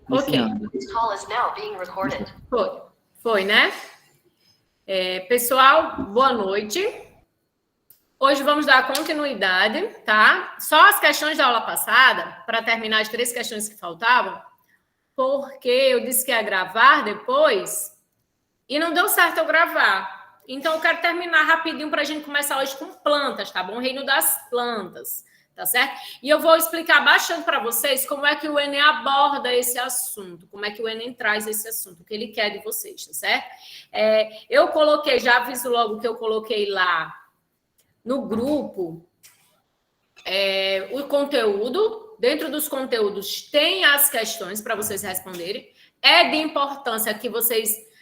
iniciando. Foi, né? Pessoal, boa noite. Hoje vamos dar continuidade, tá? Só as questões da aula passada, para terminar as 3 questões que faltavam, porque eu disse que ia gravar depois e não deu certo eu gravar. Então, eu quero terminar rapidinho para a gente começar hoje com plantas, tá bom? O reino das plantas, tá certo? E eu vou explicar bastante para vocês como é que o Enem aborda esse assunto, como é que o Enem traz esse assunto, o que ele quer de vocês, tá certo? Eu coloquei, já aviso logo que eu coloquei lá no grupo o conteúdo. Dentro dos conteúdos tem as questões para vocês responderem. É de importância que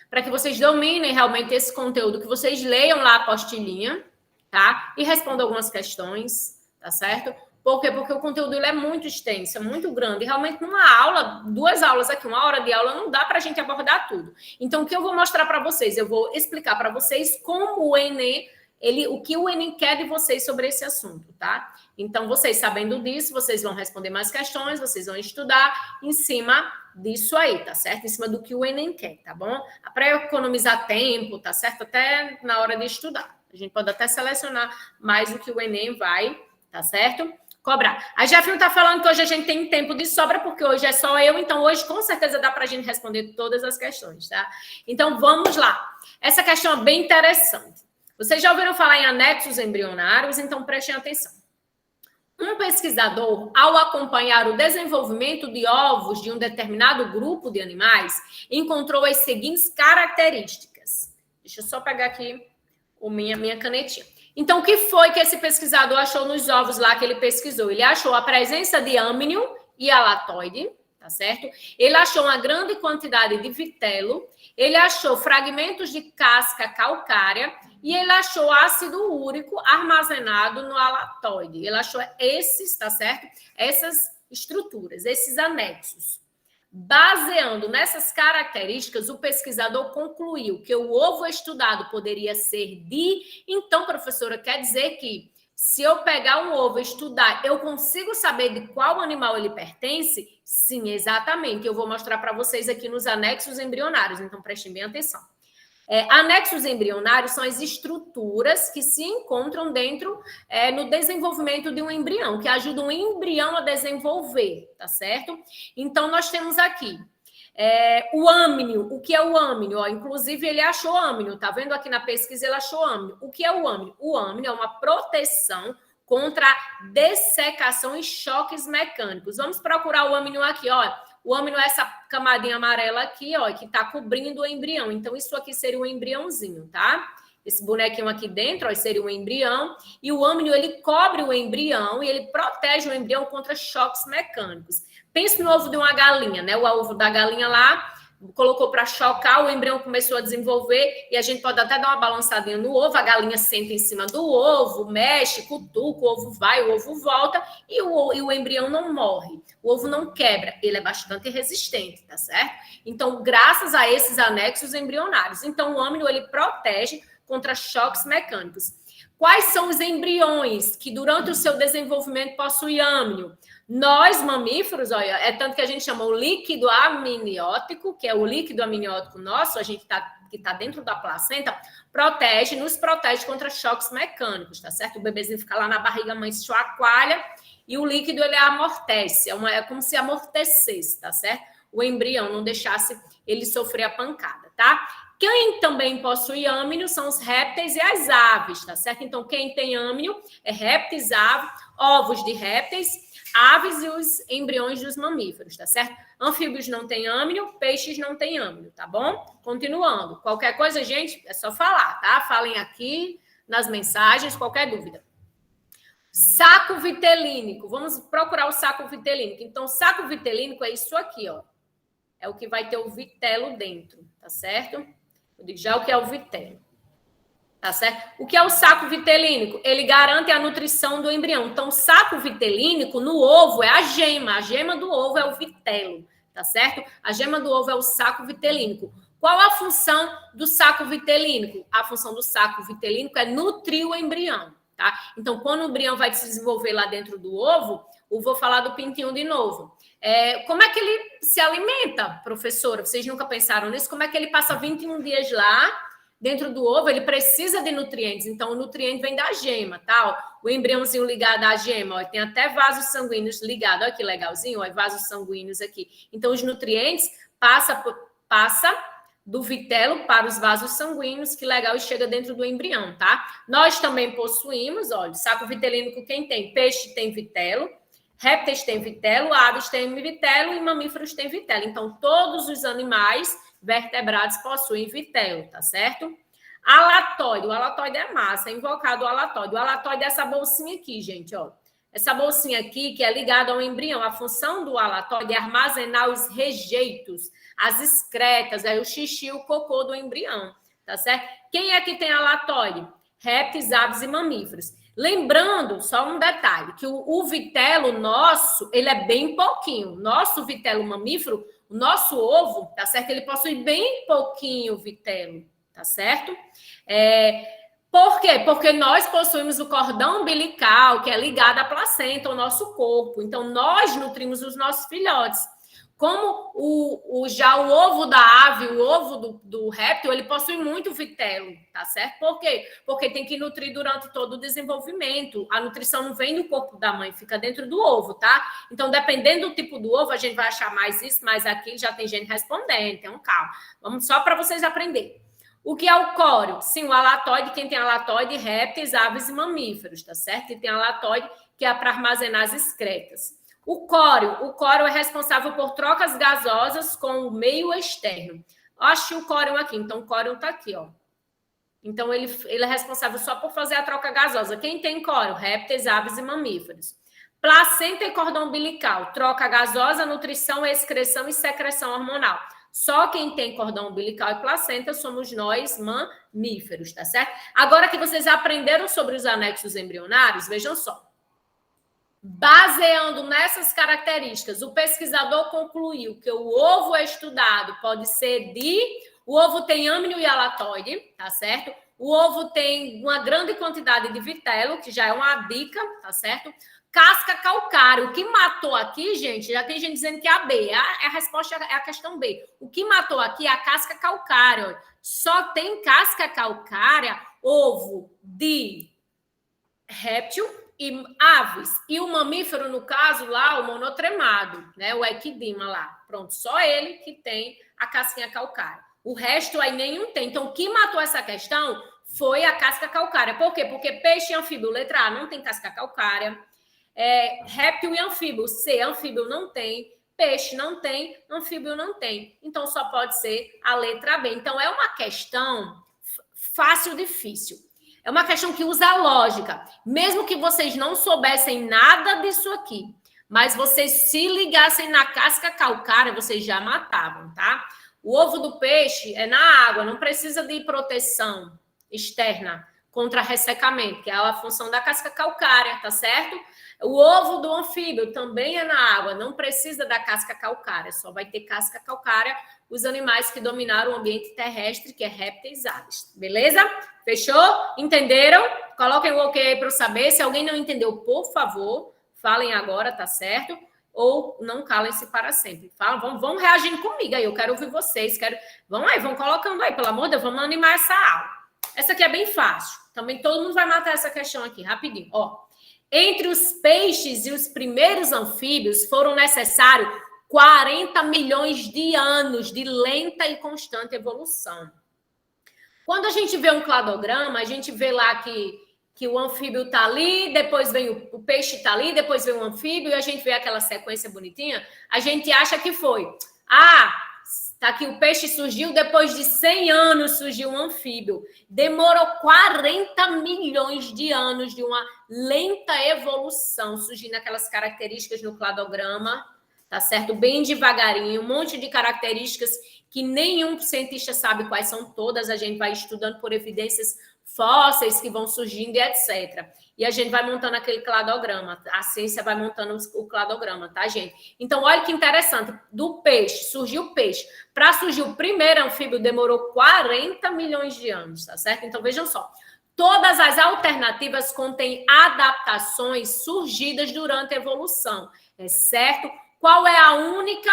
para que vocês dominem realmente esse conteúdo, que vocês leiam lá a apostilinha, tá? E respondam algumas questões, tá certo? Por quê? Porque o conteúdo ele é muito extenso, é muito grande. E realmente, numa aula, 2 aulas aqui, 1 hora de aula, não dá para a gente abordar tudo. Então, o que eu vou mostrar para vocês? Eu vou explicar para vocês como o Enem, o que o Enem quer de vocês sobre esse assunto, tá? Então, vocês sabendo disso, vocês vão responder mais questões, vocês vão estudar em cima disso aí, tá certo? Em cima do que o Enem quer, tá bom? Para economizar tempo, tá certo? Até na hora de estudar. A gente pode até selecionar mais o que o Enem vai, tá certo? Cobrar. A Jefferson tá falando que hoje a gente tem tempo de sobra, porque hoje é só eu, então hoje com certeza dá para a gente responder todas as questões, tá? Então, vamos lá. Essa questão é bem interessante. Vocês já ouviram falar em anexos embrionários? Então, prestem atenção. Um pesquisador, ao acompanhar o desenvolvimento de ovos de um determinado grupo de animais, encontrou as seguintes características. Deixa eu só pegar aqui minha canetinha. Então, o que foi que esse pesquisador achou nos ovos lá que ele pesquisou? Ele achou a presença de âmnio e alatoide, tá certo? Ele achou uma grande quantidade de vitelo, ele achou fragmentos de casca calcária e ele achou ácido úrico armazenado no alatoide. Ele achou esses, tá certo? Essas estruturas, esses anexos. Baseando nessas características, o pesquisador concluiu que o ovo estudado poderia ser Então, professora, quer dizer que se eu pegar um ovo e estudar, eu consigo saber de qual animal ele pertence? Sim, exatamente. Eu vou mostrar para vocês aqui nos anexos embrionários, então prestem bem atenção. Anexos embrionários são as estruturas que se encontram dentro no desenvolvimento de um embrião, que ajudam o embrião a desenvolver, tá certo? Então, nós temos aqui o âmnio. O que é o âmnio? Inclusive, ele achou âmnio, tá vendo aqui na pesquisa, ele achou âmnio. O que é o âmnio? O âmnio é uma proteção contra dessecação e choques mecânicos. Vamos procurar o âmnio aqui, ó. O âmnio é essa camadinha amarela aqui, ó, que está cobrindo o embrião. Então, isso aqui seria um embriãozinho, tá? Esse bonequinho aqui dentro, ó, seria um embrião. E o âmnio, ele cobre o embrião e ele protege o embrião contra choques mecânicos. Pense no ovo de uma galinha, né? O ovo da galinha lá, colocou para chocar, o embrião começou a desenvolver e a gente pode até dar uma balançadinha no ovo, a galinha senta em cima do ovo, mexe, cutuca, o ovo vai, o ovo volta e o embrião não morre, o ovo não quebra, ele é bastante resistente, tá certo? Então, graças a esses anexos embrionários, então o âmnio ele protege contra choques mecânicos. Quais são os embriões que durante o seu desenvolvimento possuem âmnio? Nós, mamíferos, olha, é tanto que a gente chama o líquido amniótico, que é o líquido amniótico nosso, que está dentro da placenta, nos protege contra choques mecânicos, tá certo? O bebezinho fica lá na barriga, a mãe se chacoalha e o líquido, ele amortece, é como se amortecesse, tá certo? O embrião não deixasse ele sofrer a pancada, tá? Quem também possui âmnio são os répteis e as aves, tá certo? Então, quem tem âmnio é répteis, aves, ovos de répteis, aves e os embriões dos mamíferos, tá certo? Anfíbios não têm âmnio, peixes não têm âmnio, tá bom? Continuando. Qualquer coisa, gente, é só falar, tá? Falem aqui nas mensagens, qualquer dúvida. Saco vitelínico. Vamos procurar o saco vitelínico. Então, o saco vitelínico é isso aqui, ó. É o que vai ter o vitelo dentro, tá certo? Eu digo já o que é o vitelo. Tá certo? O que é o saco vitelínico? Ele garante a nutrição do embrião. Então, o saco vitelínico no ovo é a gema do ovo é o vitelo, tá certo? A gema do ovo é o saco vitelínico. Qual a função do saco vitelínico? A função do saco vitelínico é nutrir o embrião, tá? Então, quando o embrião vai se desenvolver lá dentro do ovo, Vou falar do pintinho de novo. Como é que ele se alimenta, professora? Vocês nunca pensaram nisso? Como é que ele passa 21 dias lá dentro do ovo? Ele precisa de nutrientes, então o nutriente vem da gema, tá? O embriãozinho ligado à gema, ó, tem até vasos sanguíneos ligados, olha que legalzinho, ó, vasos sanguíneos aqui. Então os nutrientes passa do vitelo para os vasos sanguíneos, que legal, e chega dentro do embrião, tá? Nós também possuímos, olha, saco vitelínico quem tem? Peixe tem vitelo, répteis têm vitelo, aves têm vitelo e mamíferos têm vitelo. Então, todos os animais vertebrados possuem vitelo, tá certo? Alatóide, o alatóide é massa, é invocado o alatóide. O alatóide é essa bolsinha aqui, gente, ó. Essa bolsinha aqui, que é ligada ao embrião. A função do alatóide é armazenar os rejeitos, as excretas, o xixi, o cocô do embrião, tá certo? Quem é que tem alatóide? Répteis, aves e mamíferos. Lembrando, só um detalhe, que o vitelo nosso, ele é bem pouquinho. Nosso vitelo mamífero, o nosso ovo, tá certo? Ele possui bem pouquinho vitelo, tá certo? Por quê? Porque nós possuímos o cordão umbilical, que é ligado à placenta, ao nosso corpo. Então, nós nutrimos os nossos filhotes. Como já o ovo da ave, o ovo do réptil, ele possui muito vitelo, tá certo? Por quê? Porque tem que nutrir durante todo o desenvolvimento. A nutrição não vem do corpo da mãe, fica dentro do ovo, tá? Então, dependendo do tipo do ovo, a gente vai achar mais isso, mais aquilo, já tem gente respondendo, então calma. Vamos só para vocês aprenderem. O que é o córeo? Sim, o alatóide, quem tem alatóide, répteis, aves e mamíferos, tá certo? E tem alatóide, que é para armazenar as excretas. O córeo é responsável por trocas gasosas com o meio externo. Acho o córeo aqui, então o córeo está aqui, ó. Então ele é responsável só por fazer a troca gasosa. Quem tem córeo? Répteis, aves e mamíferos. Placenta e cordão umbilical, troca gasosa, nutrição, excreção e secreção hormonal. Só quem tem cordão umbilical e placenta somos nós, mamíferos, tá certo? Agora que vocês aprenderam sobre os anexos embrionários, vejam só. Baseando nessas características, o pesquisador concluiu que o ovo estudado pode ser o ovo tem âmnio e alatóide, tá certo? O ovo tem uma grande quantidade de vitelo, que já é uma dica, tá certo? Casca calcária. O que matou aqui, gente, já tem gente dizendo que é a B. A resposta é a questão B. O que matou aqui é a casca calcária. Olha. Só tem casca calcária, ovo de réptil e aves. E o mamífero, no caso lá, o monotremado, né? O equidima lá. Pronto, só ele que tem a casquinha calcária. O resto aí nenhum tem. Então, o que matou essa questão foi a casca calcária. Por quê? Porque peixe e anfíbio, letra A, não tem casca calcária. Réptil e anfíbio, C, anfíbio não tem. Peixe não tem, anfíbio não tem. Então, só pode ser a letra B. Então, é uma questão fácil, difícil. É uma questão que usa a lógica. Mesmo que vocês não soubessem nada disso aqui, mas vocês se ligassem na casca calcária, vocês já matavam, tá? O ovo do peixe é na água, não precisa de proteção externa contra ressecamento, que é a função da casca calcária, tá certo? O ovo do anfíbio também é na água, não precisa da casca calcária, só vai ter casca calcária os animais que dominaram o ambiente terrestre, que é répteis e aves. Beleza? Fechou? Entenderam? Coloquem o ok aí para eu saber. Se alguém não entendeu, por favor, falem agora, tá certo? Ou não calem-se para sempre. Falam, vão reagindo comigo aí, eu quero ouvir vocês. Vão aí, vão colocando aí, pelo amor de Deus, vamos animar essa aula. Essa aqui é bem fácil. Também todo mundo vai matar essa questão aqui, rapidinho. Ó, entre os peixes e os primeiros anfíbios foram necessários 40 milhões de anos de lenta e constante evolução. Quando a gente vê um cladograma, a gente vê lá que o anfíbio está ali, depois vem o peixe está ali, depois vem o anfíbio, e a gente vê aquela sequência bonitinha, a gente acha que foi. Tá aqui, o peixe surgiu, depois de 100 anos surgiu um anfíbio. Demorou 40 milhões de anos de uma lenta evolução, surgindo aquelas características no cladograma, tá certo? Bem devagarinho, um monte de características que nenhum cientista sabe quais são todas, a gente vai estudando por evidências fósseis que vão surgindo e etc. E a gente vai montando aquele cladograma, a ciência vai montando o cladograma, tá, gente? Então, olha que interessante, do peixe, surgiu o peixe. Para surgir o primeiro anfíbio, demorou 40 milhões de anos, tá certo? Então, vejam só, Todas as alternativas contêm adaptações surgidas durante a evolução, é certo? Qual é a única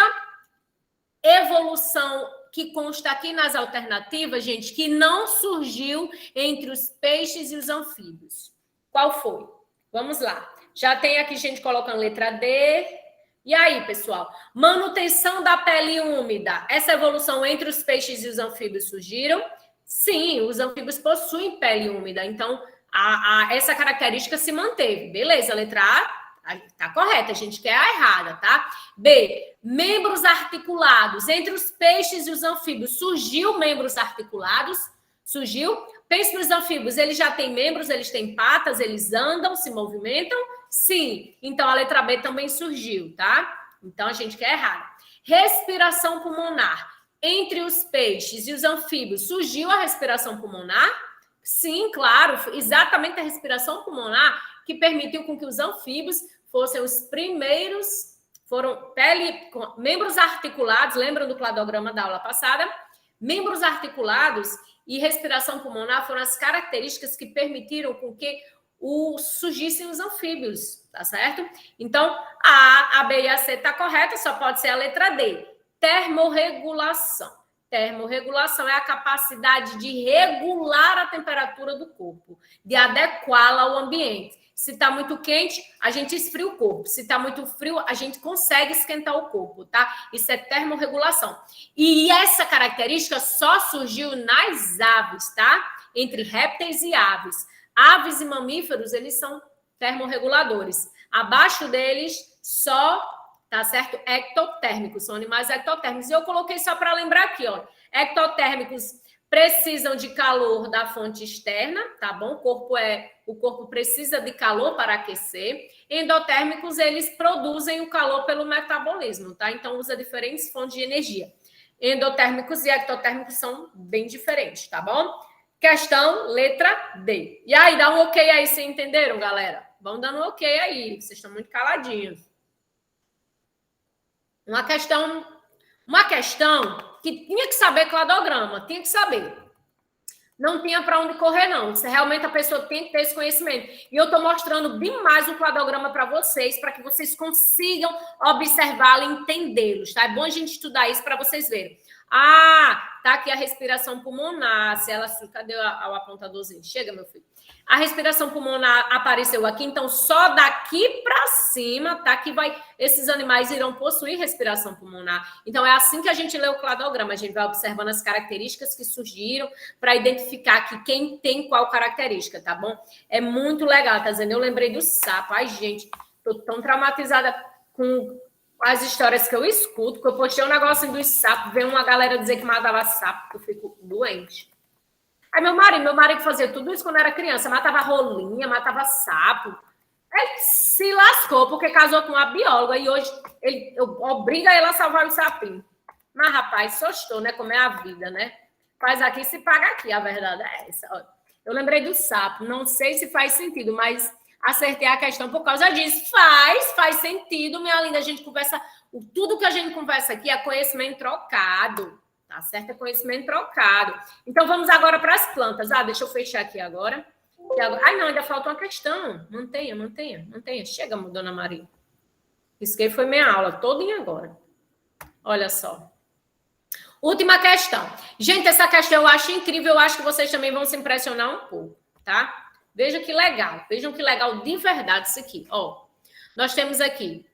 evolução que consta aqui nas alternativas, gente, que não surgiu entre os peixes e os anfíbios? Qual foi? Vamos lá. Já tem aqui gente colocando letra D. E aí, pessoal? Manutenção da pele úmida. Essa evolução entre os peixes e os anfíbios surgiram? Sim, os anfíbios possuem pele úmida. Então, essa característica se manteve. Beleza, letra A tá correta, a gente quer a errada, tá? B, membros articulados. Entre os peixes e os anfíbios, surgiu membros articulados? Surgiu? Pense nos anfíbios, eles já têm membros, eles têm patas, eles andam, se movimentam? Sim. Então, a letra B também surgiu, tá? Então, a gente quer errado. Respiração pulmonar. Entre os peixes e os anfíbios, surgiu a respiração pulmonar? Sim, claro. Exatamente a respiração pulmonar que permitiu com que os anfíbios fossem os primeiros, membros articulados, lembram do cladograma da aula passada? Membros articulados e respiração pulmonar foram as características que permitiram com que surgissem os anfíbios, tá certo? Então, a B e a C tá correta, só pode ser a letra D. Termorregulação. Termorregulação é a capacidade de regular a temperatura do corpo, de adequá-la ao ambiente. Se está muito quente, a gente esfria o corpo. Se está muito frio, a gente consegue esquentar o corpo, tá? Isso é termorregulação. E essa característica só surgiu nas aves, tá? Entre répteis e aves. Aves e mamíferos, eles são termorreguladores. Abaixo deles, só, tá certo? Ectotérmicos, são animais ectotérmicos. E eu coloquei só para lembrar aqui, ó. Ectotérmicos precisam de calor da fonte externa, tá bom? O corpo precisa de calor para aquecer. Endotérmicos, eles produzem o calor pelo metabolismo, tá? Então, usa diferentes fontes de energia. Endotérmicos e ectotérmicos são bem diferentes, tá bom? Questão letra D. E aí, dá um ok aí, vocês entenderam, galera? Vão dando um ok aí, vocês estão muito caladinhos. Uma questão que tinha que saber cladograma, tinha que saber. Não tinha para onde correr, não. Realmente a pessoa tem que ter esse conhecimento. E eu estou mostrando demais o cladograma para vocês, para que vocês consigam observá-lo e entendê-los, tá? É bom a gente estudar isso para vocês verem. Ah, tá aqui a respiração pulmonar. Se ela... Cadê o apontadorzinho? Chega, meu filho. A respiração pulmonar apareceu aqui, então só daqui para cima, tá? Que esses animais irão possuir respiração pulmonar. Então é assim que a gente lê o cladograma, a gente vai observando as características que surgiram para identificar aqui quem tem qual característica, tá bom? É muito legal, tá dizendo? Eu lembrei do sapo. Ai, gente, tô tão traumatizada com as histórias que eu escuto, que eu postei um negocinho dos sapos, veio uma galera dizer que matava sapo, que eu fico doente. Aí meu marido fazia tudo isso quando era criança, matava rolinha, matava sapo. Ele se lascou porque casou com uma bióloga e hoje obriga ele a salvar o sapinho. Mas, rapaz, só estou, né? Como é a vida, né? Faz aqui, se paga aqui, a verdade é essa. Eu lembrei do sapo, não sei se faz sentido, mas acertei a questão por causa disso. Faz sentido, minha linda. A gente conversa, tudo que a gente conversa aqui é conhecimento trocado. Tá certo? É conhecimento trocado. Então, vamos agora para as plantas. Deixa eu fechar aqui agora. Ai, não, ainda falta uma questão. Mantenha. Chega, dona Maria. Isso que foi minha aula todinha agora. Olha só. Última questão. Gente, essa questão eu acho incrível. Eu acho que vocês também vão se impressionar um pouco, tá? Vejam que legal de verdade isso aqui. Ó, nós temos aqui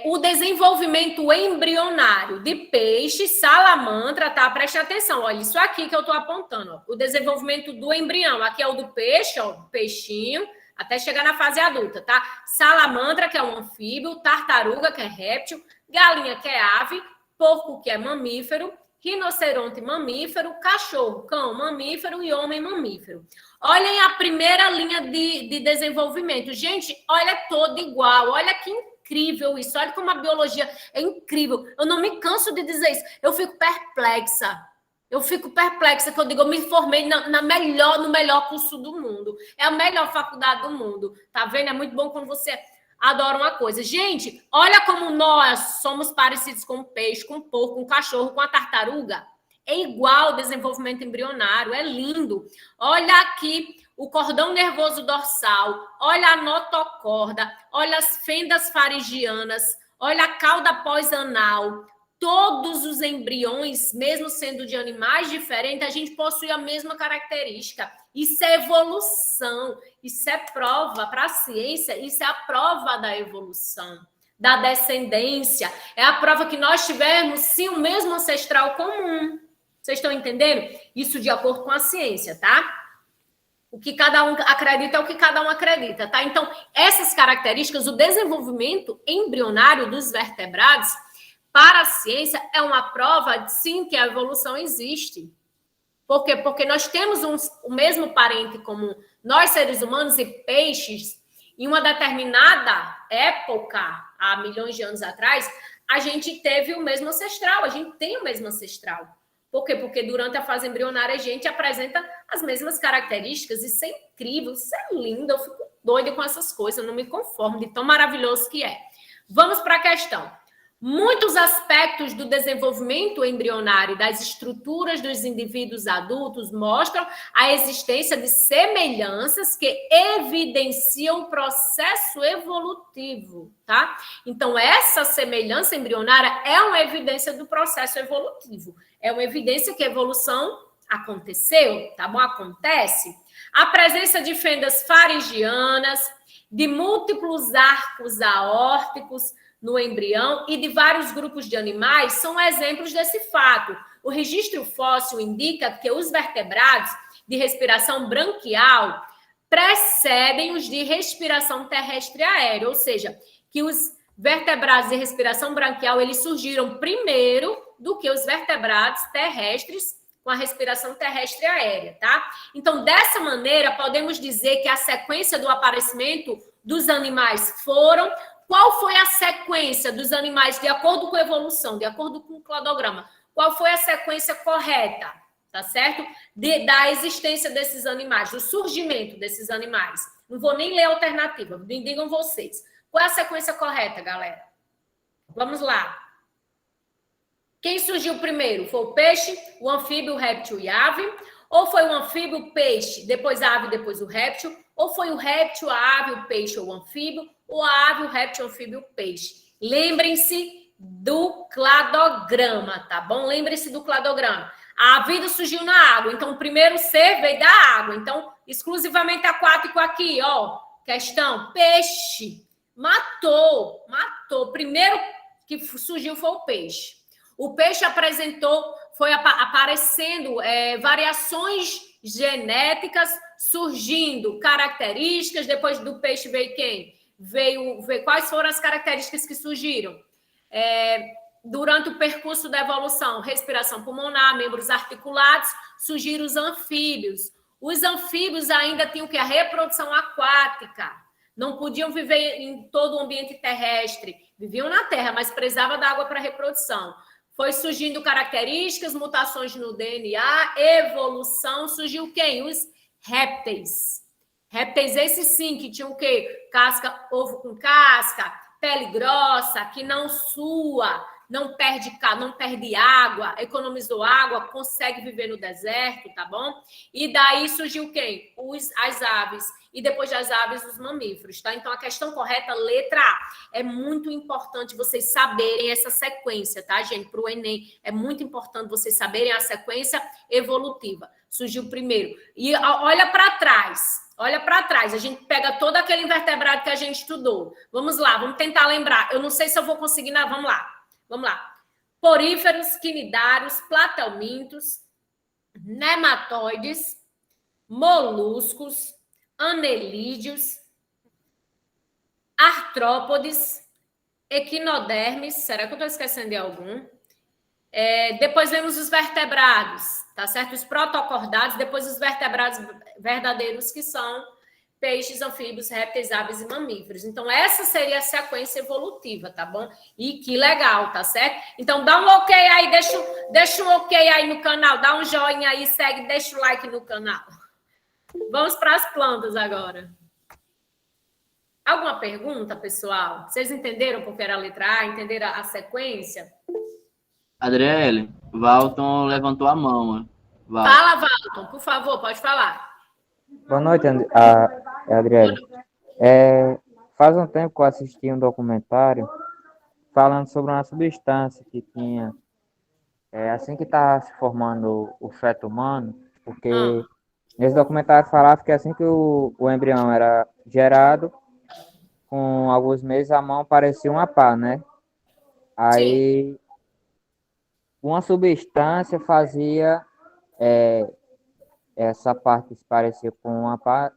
o desenvolvimento embrionário de peixe, salamandra, tá? Preste atenção, olha, isso aqui que eu tô apontando, ó, o desenvolvimento do embrião, aqui é o do peixe, ó, peixinho, até chegar na fase adulta, tá? Salamandra, que é um anfíbio, tartaruga, que é réptil, galinha, que é ave, porco, que é mamífero, rinoceronte, mamífero, cachorro, cão, mamífero e homem, mamífero. Olhem a primeira linha de desenvolvimento. Gente, olha toda igual, olha que incrível isso, olha como a biologia é incrível. Eu não me canso de dizer isso, eu fico perplexa, que eu digo, eu me formei no melhor curso do mundo, é a melhor faculdade do mundo, tá vendo? É muito bom quando você adora uma coisa. Gente, olha como nós somos parecidos com o peixe, com o porco, com o cachorro, com a tartaruga. é igual ao desenvolvimento embrionário, é lindo. Olha aqui o cordão nervoso dorsal, olha a notocorda, olha as fendas faringianas, olha a cauda pós-anal. Todos os embriões, mesmo sendo de animais diferentes, a gente possui a mesma característica. Isso é evolução, isso é prova para a ciência, isso é a prova da evolução, da descendência. É a prova que nós tivemos, sim, o mesmo ancestral comum. Vocês estão entendendo? Isso de acordo com a ciência, tá? O que cada um acredita é o que cada um acredita, tá? Então, essas características, o desenvolvimento embrionário dos vertebrados, para a ciência, é uma prova, sim, que a evolução existe. Por quê? Porque nós temos o mesmo parente comum. Nós, seres humanos e peixes, em uma determinada época, há milhões de anos atrás, a gente teve o mesmo ancestral, a gente tem o mesmo ancestral. Por quê? Porque durante a fase embrionária a gente apresenta as mesmas características. Isso é incrível, isso é lindo. Eu fico doida com essas coisas, eu não me conformo de tão maravilhoso que é. Vamos para a questão. Muitos aspectos do desenvolvimento embrionário das estruturas dos indivíduos adultos mostram a existência de semelhanças que evidenciam o processo evolutivo, tá? Então, essa semelhança embrionária é uma evidência do processo evolutivo. É uma evidência que a evolução aconteceu, tá bom? Acontece. A presença de fendas faringianas, de múltiplos arcos aórticos no embrião e de vários grupos de animais são exemplos desse fato. O registro fóssil indica que os vertebrados de respiração branquial precedem os de respiração terrestre aérea, ou seja, que os vertebrados de respiração branquial eles surgiram primeiro do que os vertebrados terrestres com a respiração terrestre aérea, tá? Então, dessa maneira, podemos dizer que a sequência do aparecimento dos animais foram... Qual foi a sequência dos animais de acordo com a evolução, de acordo com o cladograma? Qual foi a sequência correta, tá certo? Da existência desses animais, do surgimento desses animais. Não vou nem ler a alternativa, me digam vocês. Qual é a sequência correta, galera? Vamos lá. Quem surgiu primeiro? Foi o peixe, o anfíbio, o réptil e a ave? Ou foi o anfíbio, o peixe, depois a ave, depois o réptil? Ou foi o réptil, a ave, o peixe ou o anfíbio? Ou a ave, o réptil, o anfíbio, o peixe? Lembrem-se do cladograma, tá bom? Lembrem-se do cladograma. A vida surgiu na água, então o primeiro ser veio da água. Então, exclusivamente aquático aqui, ó. Questão, peixe. Matou. Primeiro que surgiu foi o peixe. O peixe apresentou, foi aparecendo variações genéticas, surgindo características. Depois do peixe veio quem? Veio quais foram as características que surgiram? Durante o percurso da evolução, respiração pulmonar, membros articulados, surgiram os anfíbios. Os anfíbios ainda tinham o que? A reprodução aquática. Não podiam viver em todo o ambiente terrestre. Viviam na terra, mas precisavam da água para reprodução. Foi surgindo características, mutações no DNA, evolução. Surgiu quem? Os répteis. Répteis esses sim, que tinham o quê? Casca, ovo com casca, pele grossa, que não sua, não perde água, economizou água, consegue viver no deserto, tá bom? E daí surgiu quem? As aves. E depois das aves, os mamíferos, tá? Então, a questão correta, letra A. É muito importante vocês saberem essa sequência, tá, gente? Para o Enem, é muito importante vocês saberem a sequência evolutiva. Surgiu primeiro. E olha para trás. Olha para trás, a gente pega todo aquele invertebrado que a gente estudou. Vamos lá, vamos tentar lembrar. Eu não sei se eu vou conseguir, não. Vamos lá. Poríferos, quinidários, platelmintos, nematóides, moluscos, anelídeos, artrópodes, equinodermes. Será que eu estou esquecendo de algum? Depois vemos os vertebrados, tá certo? Os protocordados, depois os vertebrados verdadeiros, que são peixes, anfíbios, répteis, aves e mamíferos. Então, essa seria a sequência evolutiva, tá bom? E que legal, tá certo? Então, dá um ok aí, deixa um ok aí no canal, dá um joinha aí, segue, deixa o like no canal. Vamos para as plantas agora. Alguma pergunta, pessoal? Vocês entenderam porque era a letra A? Entenderam a sequência? Adriele, Valton levantou a mão, mano. Fala, Valton, por favor, pode falar. Boa noite, Adriele. Faz um tempo que eu assisti um documentário falando sobre uma substância que tinha, assim que estava se formando o feto humano, porque nesse documentário falava que assim que o embrião era gerado, com alguns meses a mão parecia uma pá, né? Sim, Aí uma substância fazia essa parte se parecer com uma pá,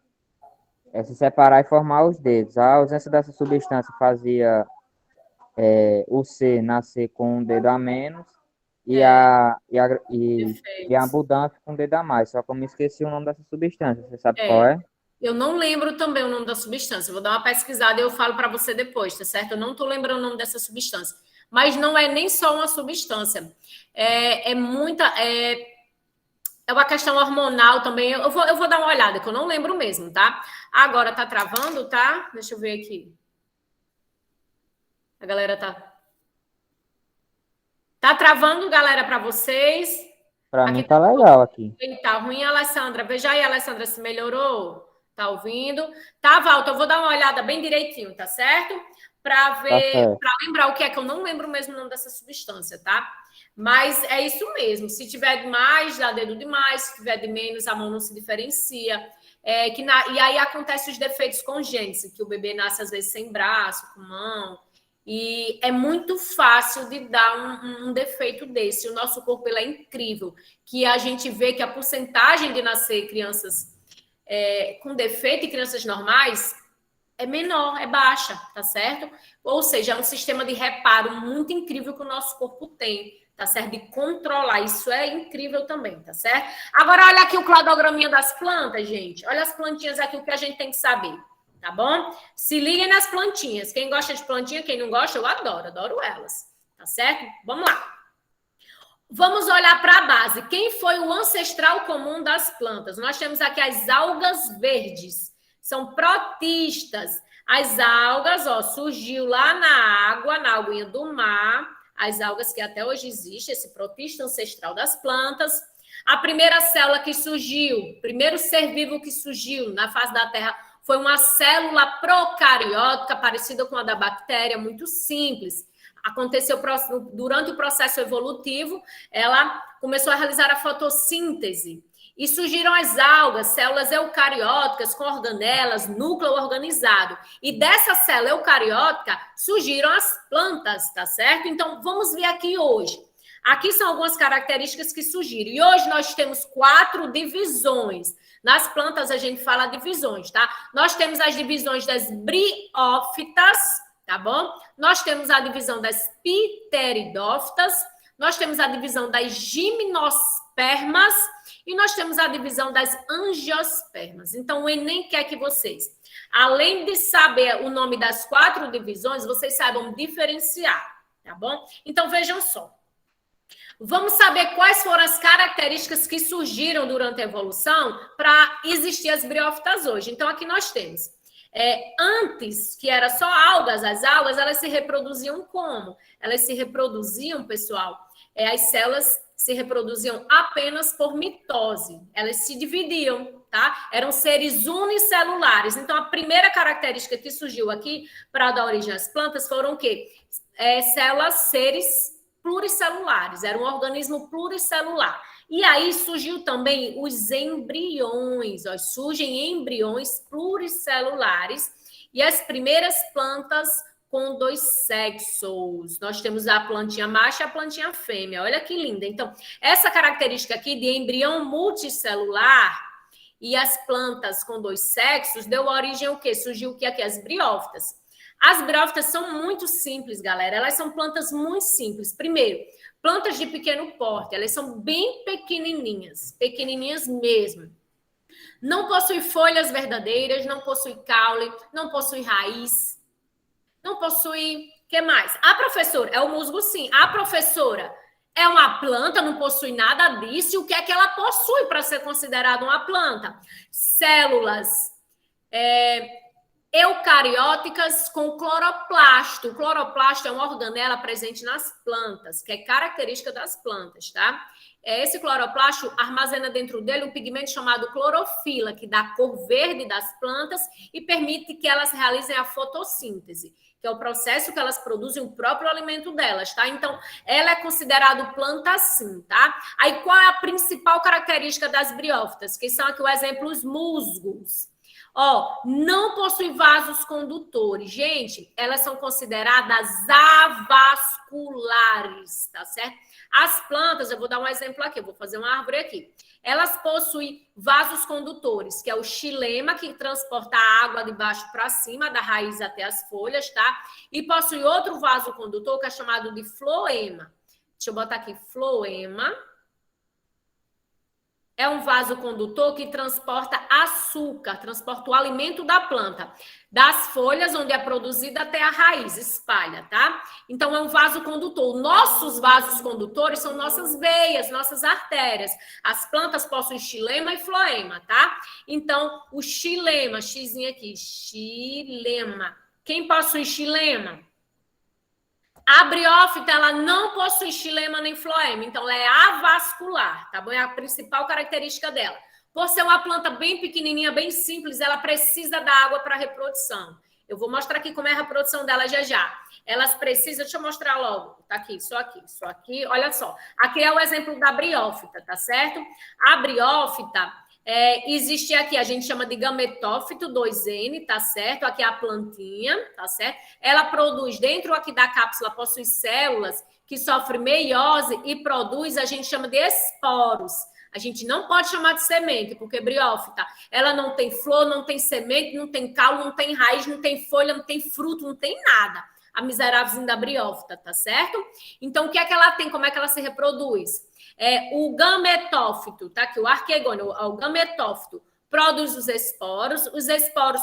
se separar e formar os dedos. A ausência dessa substância fazia o C nascer com um dedo a menos e é, a perfeito. abundância com um dedo a mais. Só que eu me esqueci o nome dessa substância. Você sabe qual É, é? eu não lembro também o nome da substância. Vou dar uma pesquisada e eu falo para você depois, tá certo? Eu não estou lembrando o nome dessa substância. Mas não é nem só uma substância. É muita. É uma questão hormonal também. Eu vou dar uma olhada, que eu não lembro mesmo, tá? Agora tá travando, tá? Deixa eu ver aqui. A galera tá. Tá travando, galera, para vocês. Para Aqui mim tá legal aqui. tá ruim, Alessandra. Veja aí, Alessandra, se melhorou. Tá ouvindo? Tá, Walter, eu vou dar uma olhada bem direitinho, tá certo? Para Tá ver, certo. para lembrar o que é que eu não lembro mesmo o nome dessa substância, tá? Mas é isso mesmo. Se tiver de mais, dá dedo demais. Se tiver de menos, a mão não se diferencia. E aí acontecem os defeitos congênitos, que o bebê nasce às vezes sem braço, com mão. E é muito fácil de dar um defeito desse. O nosso corpo ele é incrível, que a gente vê que a porcentagem de nascer crianças com defeito e crianças normais é menor, é baixa, tá certo? Ou seja, é um sistema de reparo muito incrível que o nosso corpo tem, tá certo? De controlar, isso é incrível também, tá certo? Agora, olha aqui o cladograminha das plantas, gente. Olha as plantinhas aqui, o que a gente tem que saber, tá bom? Se liguem nas plantinhas. Quem gosta de plantinha, quem não gosta, eu adoro elas, tá certo? Vamos lá. Vamos olhar para a base. Quem foi o ancestral comum das plantas? Nós temos aqui as algas verdes. São protistas. As algas, ó, surgiu lá na aguinha do mar. As algas que até hoje existe, esse protista ancestral das plantas. A primeira célula que surgiu, primeiro ser vivo que surgiu na face da Terra foi uma célula procariótica, parecida com a da bactéria, muito simples. Aconteceu durante o processo evolutivo, ela começou a realizar a fotossíntese. E surgiram as algas, células eucarióticas com organelas, núcleo organizado. E dessa célula eucariótica surgiram as plantas, tá certo? Então, vamos ver aqui hoje. Aqui são algumas características que surgiram. E hoje nós temos 4 divisões. Nas plantas a gente fala divisões, tá? Nós temos as divisões das briófitas, tá bom? Nós temos a divisão das pteridófitas, nós temos a divisão das gimnospermas e nós temos a divisão das angiospermas. Então, o Enem quer que vocês, além de saber o nome das 4 divisões, vocês saibam diferenciar, tá bom? Então, vejam só. Vamos saber quais foram as características que surgiram durante a evolução para existir as briófitas hoje. Então, aqui nós temos antes, que era só algas, as algas, elas se reproduziam como? Elas se reproduziam, pessoal, as células se reproduziam apenas por mitose. Elas se dividiam, tá? Eram seres unicelulares. Então, a primeira característica que surgiu aqui para dar origem às plantas foram o quê? Células, seres pluricelulares. Era um organismo pluricelular. E aí surgiu também os embriões, ó, surgem embriões pluricelulares e as primeiras plantas com 2 sexos. Nós temos a plantinha macho e a plantinha fêmea. Olha que linda. Então, essa característica aqui de embrião multicelular e as plantas com 2 sexos deu origem ao quê? Surgiu o que aqui? As briófitas. As briófitas são muito simples, galera. Elas são plantas muito simples. Primeiro, plantas de pequeno porte, elas são bem pequenininhas mesmo. Não possui folhas verdadeiras, não possui caule, não possui raiz, não possui... O que mais? A professora, é o musgo sim. A professora é uma planta, não possui nada disso. E o que é que ela possui para ser considerada uma planta? Células Eucarióticas com cloroplasto. O cloroplasto é uma organela presente nas plantas, que é característica das plantas, tá? Esse cloroplasto armazena dentro dele um pigmento chamado clorofila, que dá a cor verde das plantas e permite que elas realizem a fotossíntese, que é o processo que elas produzem o próprio alimento delas, tá? Então, ela é considerada planta sim, tá? Aí, qual é a principal característica das briófitas? Que são aqui o exemplo, os musgos. Ó, não possui vasos condutores. Gente, elas são consideradas avasculares, tá certo? As plantas, eu vou dar um exemplo aqui, eu vou fazer uma árvore aqui. Elas possuem vasos condutores, que é o xilema, que transporta a água de baixo para cima, da raiz até as folhas, tá? E possui outro vaso condutor, que é chamado de floema. Deixa eu botar aqui, floema. É um vaso condutor que transporta açúcar, transporta o alimento da planta, das folhas onde é produzida até a raiz, espalha, tá? Então, é um vaso condutor. Nossos vasos condutores são nossas veias, nossas artérias. As plantas possuem xilema e floema, tá? Então, o xilema, xizinho aqui, xilema. Quem possui xilema? A briófita, ela não possui xilema nem floema, então ela é avascular, tá bom? É a principal característica dela. Por ser uma planta bem pequenininha, bem simples, ela precisa da água para reprodução. Eu vou mostrar aqui como é a reprodução dela já já. Elas precisam, deixa eu mostrar logo, tá aqui, só aqui, olha só. Aqui é o exemplo da briófita, tá certo? A briófita, existe aqui, a gente chama de gametófito 2N, tá certo? Aqui é a plantinha, tá certo? Ela produz, dentro aqui da cápsula, possui células que sofrem meiose e produz, a gente chama de esporos. A gente não pode chamar de semente, porque briófita, ela não tem flor, não tem semente, não tem caule, não tem raiz, não tem folha, não tem fruto, não tem nada. A miserávelzinha da briófita, tá certo? Então, o que é que ela tem? Como é que ela se reproduz? O gametófito, tá aqui, o arquegônio, o gametófito produz os esporos,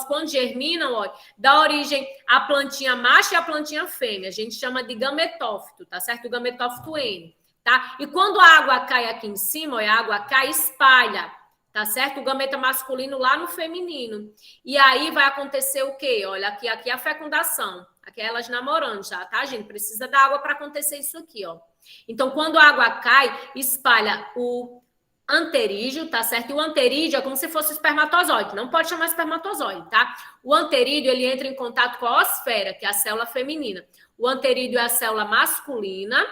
quando germinam, ó, dá origem à plantinha macho e à plantinha fêmea, a gente chama de gametófito, tá certo? O gametófito N, tá? E quando a água cai aqui em cima, ó, a água cai e espalha, tá certo? O gameta masculino lá no feminino, e aí vai acontecer o quê? Olha, aqui é a fecundação, aqui é elas namorando já, tá, gente? Precisa da água para acontecer isso aqui, ó. Então, quando a água cai, espalha o anterídeo, tá certo? E o anterídeo é como se fosse o espermatozoide, não pode chamar espermatozoide, tá? O anterídeo, ele entra em contato com a osfera, que é a célula feminina. O anterídeo é a célula masculina,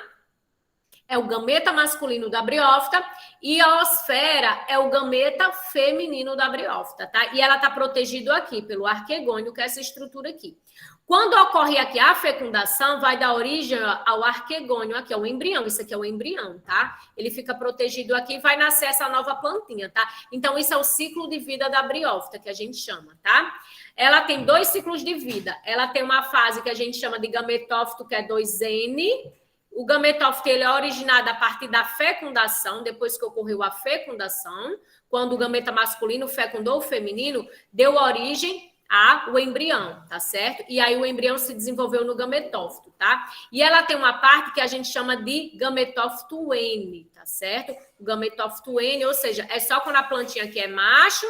é o gameta masculino da briófita, e a osfera é o gameta feminino da briófita, tá? E ela tá protegido aqui pelo arquegônio, que é essa estrutura aqui. Quando ocorre aqui a fecundação, vai dar origem ao arquegônio, aqui é o embrião, isso aqui é o embrião, tá? Ele fica protegido aqui e vai nascer essa nova plantinha, tá? Então, isso é o ciclo de vida da briófita, que a gente chama, tá? Ela tem 2 ciclos de vida. Ela tem uma fase que a gente chama de gametófito, que é 2N. O gametófito, ele é originado a partir da fecundação, depois que ocorreu a fecundação, quando o gameta masculino fecundou o feminino, deu origem ao embrião, tá certo? E aí o embrião se desenvolveu no gametófito, tá? E ela tem uma parte que a gente chama de gametófito N, tá certo? O gametófito N, ou seja, é só quando a plantinha aqui é macho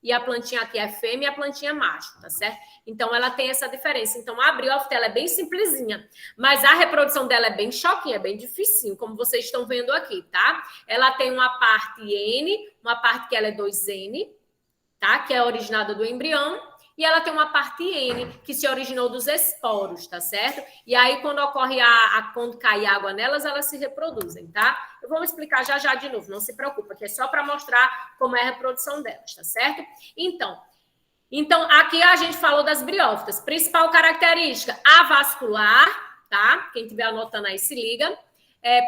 e a plantinha aqui é fêmea e a plantinha é macho, tá certo? Então, ela tem essa diferença. Então, a briófita, ela é bem simplesinha, mas a reprodução dela é bem choquinha, é bem dificinho, como vocês estão vendo aqui, tá? Ela tem uma parte N, uma parte que ela é 2N, tá? Que é originada do embrião, e ela tem uma parte N, que se originou dos esporos, tá certo? E aí, quando ocorre quando cai água nelas, elas se reproduzem, tá? Eu vou explicar já já de novo, não se preocupa, que é só para mostrar como é a reprodução delas, tá certo? Então, aqui a gente falou das briófitas. Principal característica, avascular, tá? Quem estiver anotando aí, se liga.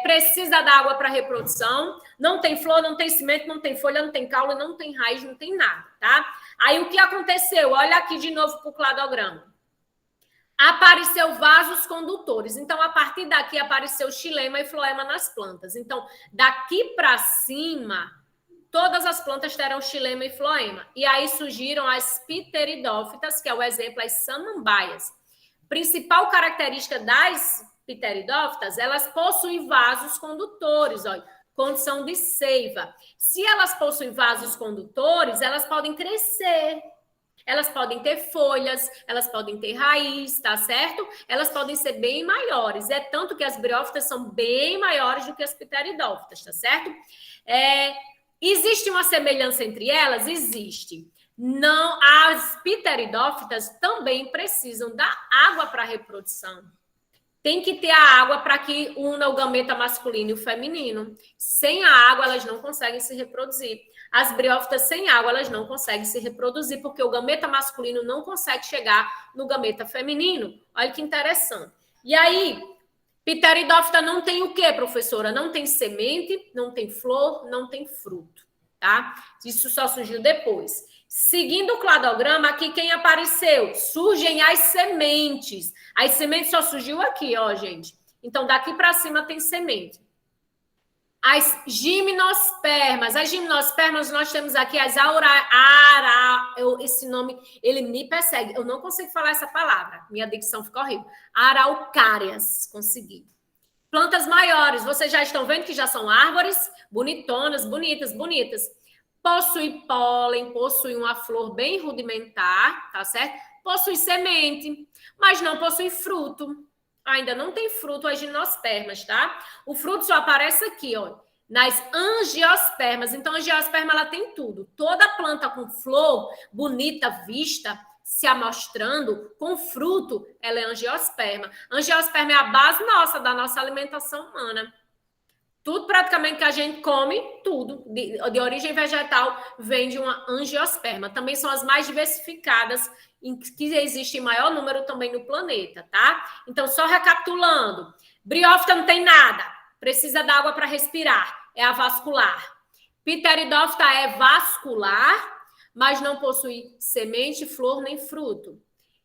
Precisa da água para reprodução, não tem flor, não tem cimento, não tem folha, não tem caule, não tem raiz, não tem nada, tá? Aí o que aconteceu? Olha aqui de novo para o cladograma. Apareceu vasos condutores. Então, a partir daqui apareceu xilema e floema nas plantas. Então, daqui para cima, todas as plantas terão xilema e floema. E aí surgiram as pteridófitas, que é o exemplo, as samambaias. Principal característica das pteridófitas, elas possuem vasos condutores, olha, condição de seiva. Se elas possuem vasos condutores, elas podem crescer. Elas podem ter folhas, elas podem ter raiz, tá certo? Elas podem ser bem maiores. É tanto que as briófitas são bem maiores do que as pteridófitas, tá certo? Existe uma semelhança entre elas? Existe. Não, as pteridófitas também precisam da água para a reprodução. Tem que ter a água para que una o gameta masculino e o feminino. Sem a água, elas não conseguem se reproduzir. As briófitas sem água, elas não conseguem se reproduzir, porque o gameta masculino não consegue chegar no gameta feminino. Olha que interessante. E aí, pteridófita não tem o quê, professora? Não tem semente, não tem flor, não tem fruto, tá? Isso só surgiu depois. Seguindo o cladograma, aqui quem apareceu? Surgem as sementes. As sementes só surgiu aqui, ó, gente. Então, daqui para cima tem semente. As gimnospermas. As gimnospermas, nós temos aqui as esse nome, ele me persegue. Eu não consigo falar essa palavra. Minha dicção ficou horrível. Araucárias. Consegui. Plantas maiores. Vocês já estão vendo que já são árvores bonitonas, bonitas, bonitas. Possui pólen, possui uma flor bem rudimentar, tá certo? Possui semente, mas não possui fruto. Ainda não tem fruto as gimnospermas, tá? O fruto só aparece aqui, ó, nas angiospermas. Então, a angiosperma, ela tem tudo. Toda planta com flor bonita, vista, se amostrando, com fruto, ela é angiosperma. Angiosperma é a base nossa, da nossa alimentação humana. Tudo praticamente que a gente come, tudo de origem vegetal vem de uma angiosperma. Também são as mais diversificadas, que existe em maior número também no planeta, tá? Então, só recapitulando, briófita não tem nada, precisa da água para respirar, é avascular. Pteridófita é vascular, mas não possui semente, flor nem fruto.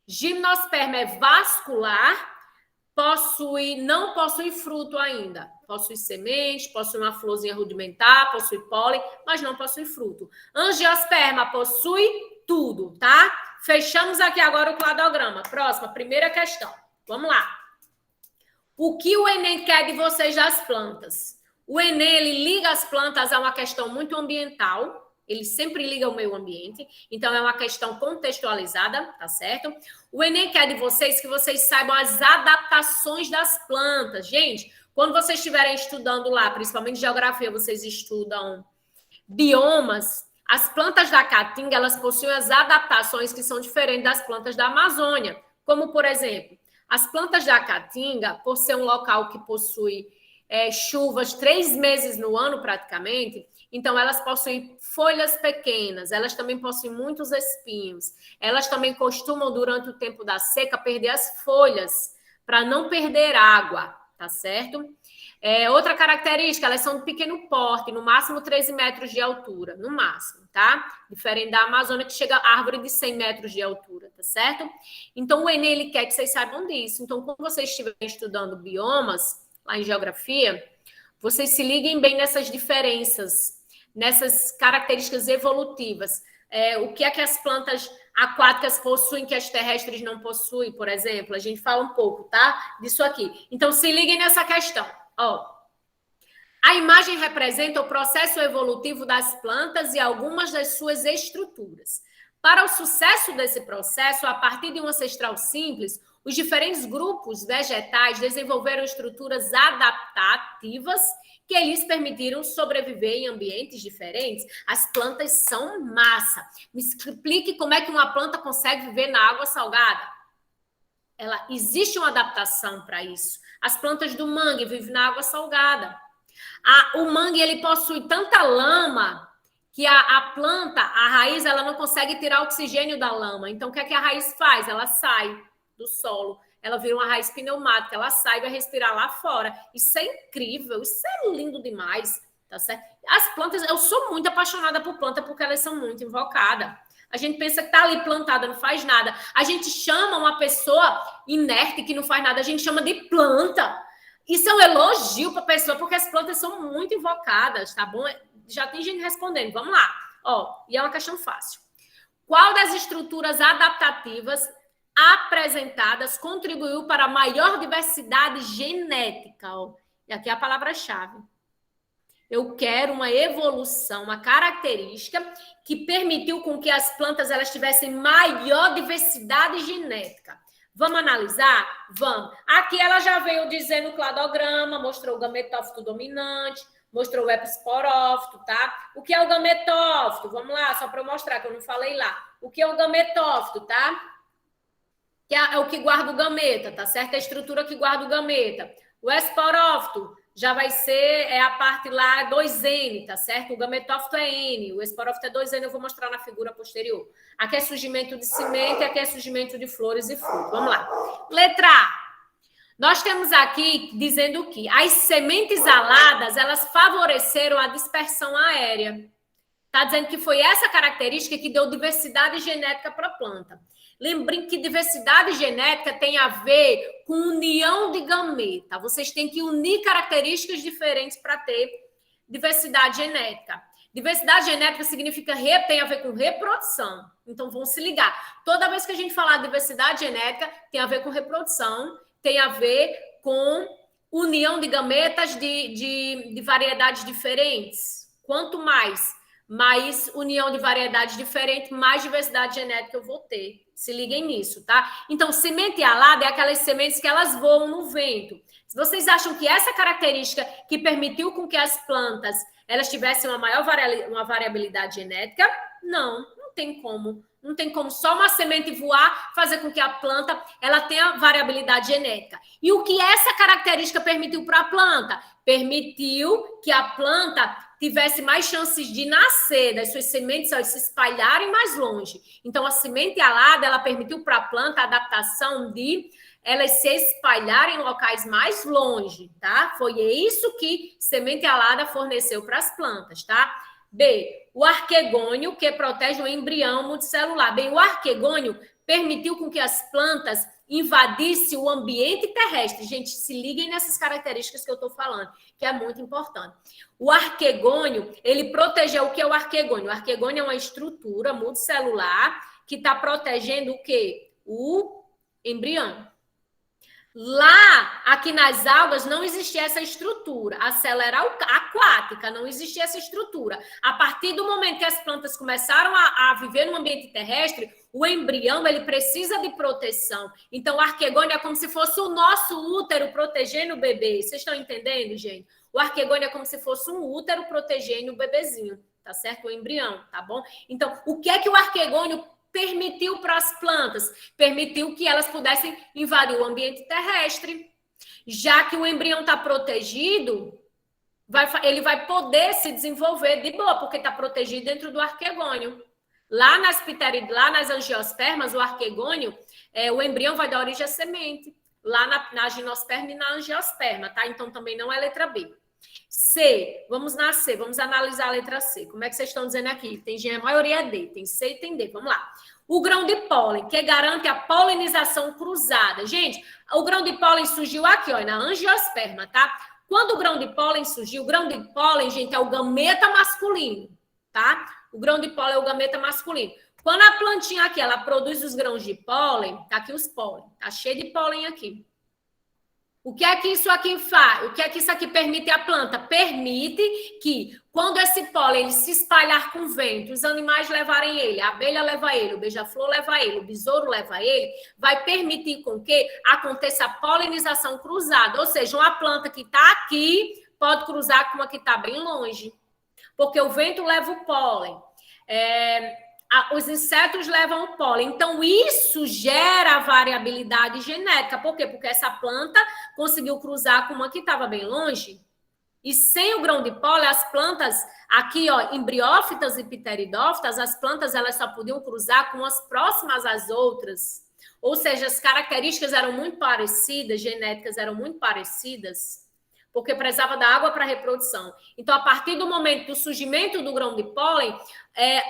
Gimnosperma é vascular, não possui fruto ainda. Possui semente, possui uma florzinha rudimentar, possui pólen, mas não possui fruto. Angiosperma possui tudo, tá? Fechamos aqui agora o cladograma. Próxima, primeira questão. Vamos lá. O que o Enem quer de vocês das plantas? O Enem, ele liga as plantas a uma questão muito ambiental. Ele sempre liga o meio ambiente, então é uma questão contextualizada, tá certo? O Enem quer de vocês que vocês saibam as adaptações das plantas. Gente, quando vocês estiverem estudando lá, principalmente geografia, vocês estudam biomas, as plantas da Caatinga, elas possuem as adaptações que são diferentes das plantas da Amazônia. Como, por exemplo, as plantas da Caatinga, por ser um local que possui chuvas 3 meses no ano praticamente, então elas possuem folhas pequenas, elas também possuem muitos espinhos, elas também costumam durante o tempo da seca perder as folhas para não perder água, tá certo? Outra característica, elas são de pequeno porte, no máximo 13 metros de altura, no máximo, tá? Diferente da Amazônia, que chega a árvore de 100 metros de altura, tá certo? Então o Enem, ele quer que vocês saibam disso. Então, quando vocês estiverem estudando biomas, lá em geografia, vocês se liguem bem nessas diferenças, nessas características evolutivas. O que é que as plantas aquáticas possuem que as terrestres não possuem, por exemplo? A gente fala um pouco, tá? Disso aqui. Então, se liguem nessa questão. Ó, a imagem representa o processo evolutivo das plantas e algumas das suas estruturas. Para o sucesso desse processo, a partir de um ancestral simples, os diferentes grupos vegetais desenvolveram estruturas adaptativas que lhes permitiram sobreviver em ambientes diferentes. As plantas são massa. Me explique como é que uma planta consegue viver na água salgada. Existe uma adaptação para isso. As plantas do mangue vivem na água salgada. O mangue, ele possui tanta lama que a planta, a raiz, ela não consegue tirar oxigênio da lama. Então, o que é que a raiz faz? Ela sai do solo, ela vira uma raiz pneumática, ela sai e vai respirar lá fora. Isso é incrível, isso é lindo demais, tá certo? As plantas, eu sou muito apaixonada por planta porque elas são muito invocadas. A gente pensa que tá ali plantada, não faz nada. A gente chama uma pessoa inerte que não faz nada, a gente chama de planta. Isso é um elogio para a pessoa, porque as plantas são muito invocadas, tá bom? Já tem gente respondendo, vamos lá. E é uma questão fácil. Qual das estruturas adaptativas apresentadas contribuiu para a maior diversidade genética? E aqui é a palavra-chave. Eu quero uma evolução, uma característica que permitiu com que as plantas elas tivessem maior diversidade genética. Vamos analisar? Vamos. Aqui ela já veio dizendo o cladograma, mostrou o gametófito dominante, mostrou o episporófito, tá? O que é o gametófito? Vamos lá, só para eu mostrar, que eu não falei lá. O que é o gametófito, tá? Que é o que guarda o gameta, tá certo? É a estrutura que guarda o gameta. O esporófito já vai ser a parte lá 2N, tá certo? O gametófito é N, o esporófito é 2N, eu vou mostrar na figura posterior. Aqui é surgimento de semente, aqui é surgimento de flores e frutos. Vamos lá. Letra A. Nós temos aqui dizendo que as sementes aladas, elas favoreceram a dispersão aérea. Está dizendo que foi essa característica que deu diversidade genética para a planta. Lembrem que diversidade genética tem a ver com união de gameta. Vocês têm que unir características diferentes para ter diversidade genética. Diversidade genética significa tem a ver com reprodução. Então, vão se ligar. Toda vez que a gente falar de diversidade genética, tem a ver com reprodução, tem a ver com união de gametas de variedades diferentes. Quanto mais união de variedades diferentes, mais diversidade genética eu vou ter. Se liguem nisso, tá? Então, semente alada é aquelas sementes que elas voam no vento. Se vocês acham que essa característica que permitiu com que as plantas elas tivessem uma maior variabilidade genética, não tem como. Não tem como só uma semente voar fazer com que a planta ela tenha variabilidade genética. E o que essa característica permitiu para a planta? Permitiu que a planta tivesse mais chances de nascer, das suas sementes se espalharem mais longe. Então, a semente alada, ela permitiu para a planta a adaptação de elas se espalharem em locais mais longe, tá? Foi isso que semente alada forneceu para as plantas, tá? B, o arquegônio, que protege o embrião multicelular. Bem, o arquegônio permitiu com que as plantas invadissem o ambiente terrestre. Gente, se liguem nessas características que eu estou falando, que é muito importante. O arquegônio, ele protegeu o que é o arquegônio? O arquegônio é uma estrutura multicelular que está protegendo o quê? O embrião. Lá, aqui nas algas, não existia essa estrutura. A célula era aquática, não existia essa estrutura. A partir do momento que as plantas começaram a viver no ambiente terrestre, o embrião ele precisa de proteção. Então, o arquegônio é como se fosse o nosso útero protegendo o bebê. Vocês estão entendendo, gente? O arquegônio é como se fosse um útero protegendo o bebezinho, tá certo? O embrião, tá bom? Então, o que é que o arquegônio permitiu para as plantas? Permitiu que elas pudessem invadir o ambiente terrestre. Já que o embrião está protegido, ele vai poder se desenvolver de boa, porque está protegido dentro do arquegônio. Lá nas pteridófitas, lá nas angiospermas, o arquegônio, o embrião vai dar origem à semente. Lá na gimnosperma e na angiosperma, tá? Então, também não é letra B. C, vamos na C, vamos analisar a letra C. Como é que vocês estão dizendo aqui? Tem a maioria é D, tem C e tem D. Vamos lá. O grão de pólen, que garante a polinização cruzada. Gente, o grão de pólen surgiu aqui, ó, na angiosperma, tá? Quando o grão de pólen surgiu, o grão de pólen, gente, é o gameta masculino, tá? O grão de pólen é o gameta masculino. Quando a plantinha aqui, ela produz os grãos de pólen, tá aqui os pólen, tá cheio de pólen aqui. O que é que isso aqui faz? O que é que isso aqui permite à planta? Permite que, quando esse pólen ele se espalhar com o vento, os animais levarem ele, a abelha leva ele, o beija-flor leva ele, o besouro leva ele, vai permitir com que aconteça a polinização cruzada. Ou seja, uma planta que está aqui pode cruzar com uma que está bem longe. Porque o vento leva o pólen. Os insetos levam o pólen. Então, isso gera variabilidade genética. Por quê? Porque essa planta conseguiu cruzar com uma que estava bem longe. E sem o grão de pólen, as plantas, aqui, ó, embriófitas e pteridófitas, as plantas elas só podiam cruzar com as próximas às outras. Ou seja, as características eram muito parecidas, genéticas eram muito parecidas, porque precisava da água para a reprodução. Então, a partir do momento do surgimento do grão de pólen,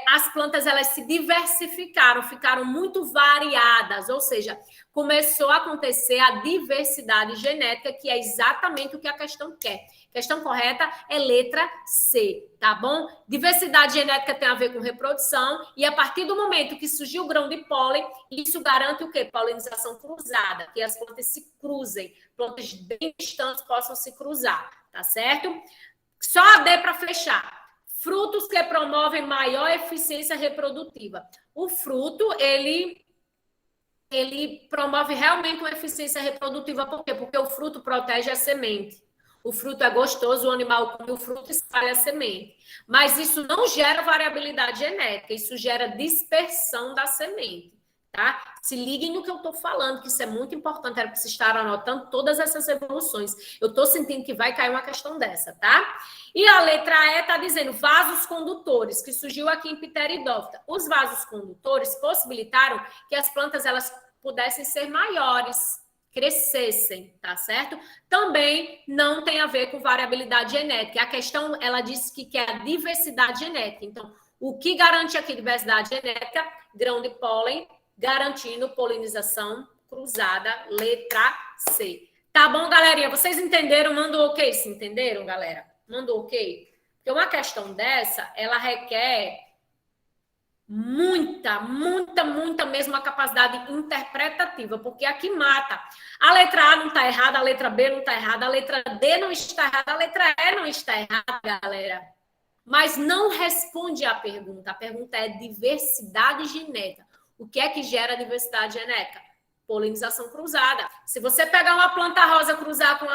as plantas elas se diversificaram, ficaram muito variadas, ou seja, começou a acontecer a diversidade genética, que é exatamente o que a questão quer. A questão correta é letra C, tá bom? Diversidade genética tem a ver com reprodução, e a partir do momento que surgiu o grão de pólen, isso garante o quê? Polinização cruzada, que as plantas se cruzem, plantas bem distantes possam se cruzar, tá certo? Só a D para fechar. Frutos que promovem maior eficiência reprodutiva. O fruto, ele promove realmente uma eficiência reprodutiva. Por quê? Porque o fruto protege a semente. O fruto é gostoso, o animal come o fruto e espalha a semente. Mas isso não gera variabilidade genética, isso gera dispersão da semente, tá? Se liguem no que eu estou falando, que isso é muito importante, era para vocês estarem anotando todas essas evoluções. Eu estou sentindo que vai cair uma questão dessa, tá? E a letra E está dizendo vasos condutores, que surgiu aqui em Pteridófita. Os vasos condutores possibilitaram que as plantas elas pudessem ser maiores, crescessem, tá certo? Também não tem a ver com variabilidade genética. A questão, ela disse que quer a diversidade genética. Então, o que garante aqui diversidade genética? Grão de pólen, garantindo polinização cruzada, letra C. Tá bom, galerinha? Vocês entenderam? Manda o ok se entenderam, galera? Manda o ok? Porque uma questão dessa, ela requer muita mesmo a capacidade interpretativa, porque aqui mata. A letra A não está errada, a letra B não está errada, a letra D não está errada, a letra E não está errada, galera. Mas não responde à pergunta. A pergunta é diversidade genética. O que é que gera diversidade genética? Polinização cruzada. Se você pegar uma planta rosa cruzar com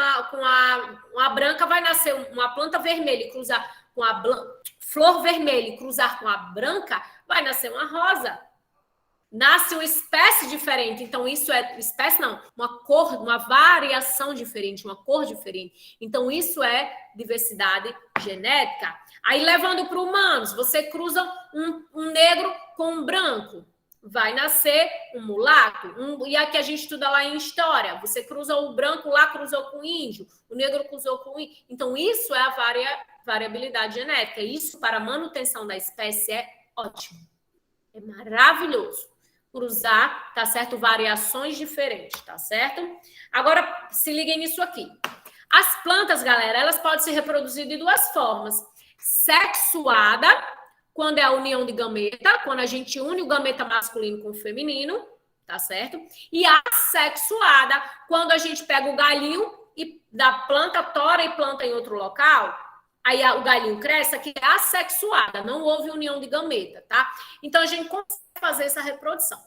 uma branca, vai nascer uma planta vermelha e cruzar com a flor vermelha e cruzar com a branca, vai nascer uma rosa. Nasce uma espécie diferente. Então, isso é espécie, não, uma cor, uma variação diferente, uma cor diferente. Então, isso é diversidade genética. Aí, levando para humanos, você cruza um negro com um branco, vai nascer um mulato. E aqui a gente estuda lá em história. Você cruza o branco lá, cruzou com o índio, o negro cruzou com o índio. Então, isso é a variabilidade genética. Isso, para a manutenção da espécie, é ótimo. É maravilhoso. Cruzar, tá certo? Variações diferentes, tá certo? Agora, se liguem nisso aqui. As plantas, galera, elas podem se reproduzir de duas formas. Sexuada, quando é a união de gameta, quando a gente une o gameta masculino com o feminino, tá certo? E assexuada, quando a gente pega o galinho e da planta, tora e planta em outro local, aí o galinho cresce, aqui é assexuada, não houve união de gameta, tá? Então, a gente consegue fazer essa reprodução.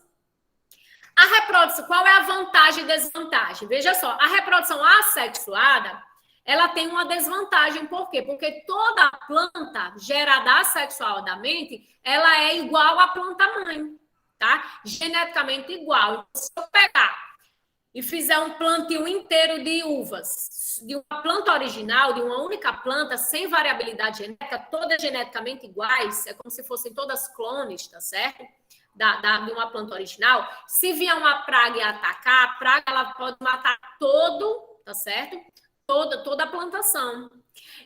A reprodução, qual é a vantagem e desvantagem? Veja só, a reprodução assexuada, ela tem uma desvantagem, por quê? Porque toda planta gerada assexuadamente, ela é igual à planta-mãe, tá? Geneticamente igual. Se eu pegar e fizer um plantio inteiro de uvas, de uma planta original, de uma única planta, sem variabilidade genética, todas geneticamente iguais, é como se fossem todas clones, tá certo? De uma planta original, se vier uma praga e atacar, a praga ela pode matar todo, tá certo? Toda a plantação.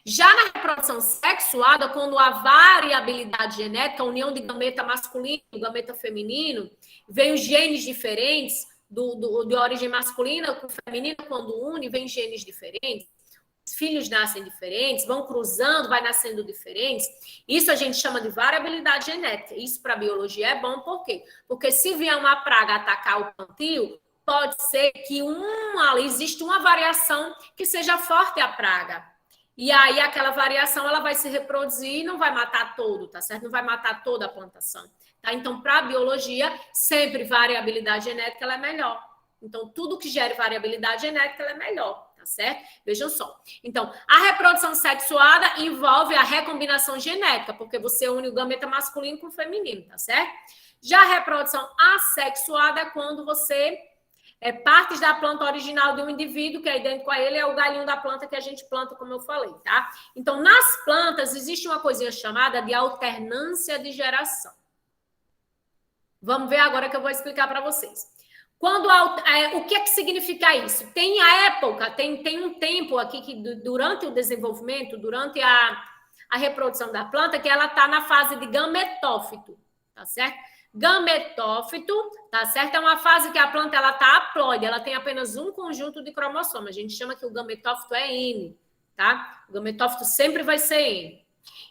Já na reprodução sexuada, quando há variabilidade genética, a união de gameta masculino e gameta feminino, vem os genes diferentes, de origem masculina com feminina, quando une, vem genes diferentes, os filhos nascem diferentes, vão cruzando, vai nascendo diferentes. Isso a gente chama de variabilidade genética. Isso para a biologia é bom, por quê? Porque se vier uma praga atacar o plantio, pode ser que existe uma variação que seja forte a praga. E aí aquela variação ela vai se reproduzir e não vai matar todo, tá certo? Não vai matar toda a plantação. Tá? Então, para a biologia, sempre variabilidade genética ela é melhor. Então, tudo que gere variabilidade genética ela é melhor, tá certo? Vejam só. Então, a reprodução sexuada envolve a recombinação genética, porque você une o gameta masculino com o feminino, tá certo? Já a reprodução assexuada é quando você partes da planta original de um indivíduo que é idêntico a ele, é o galinho da planta que a gente planta, como eu falei, tá? Então, nas plantas, existe uma coisinha chamada de alternância de geração. Vamos ver agora que eu vou explicar para vocês. O que é que significa isso? Tem a época, tem um tempo aqui que durante o desenvolvimento, durante a reprodução da planta, que ela está na fase de gametófito, tá certo? Gametófito, tá certo? É uma fase que a planta ela está haploide, ela tem apenas um conjunto de cromossomas. A gente chama que o gametófito é N, tá? O gametófito sempre vai ser N.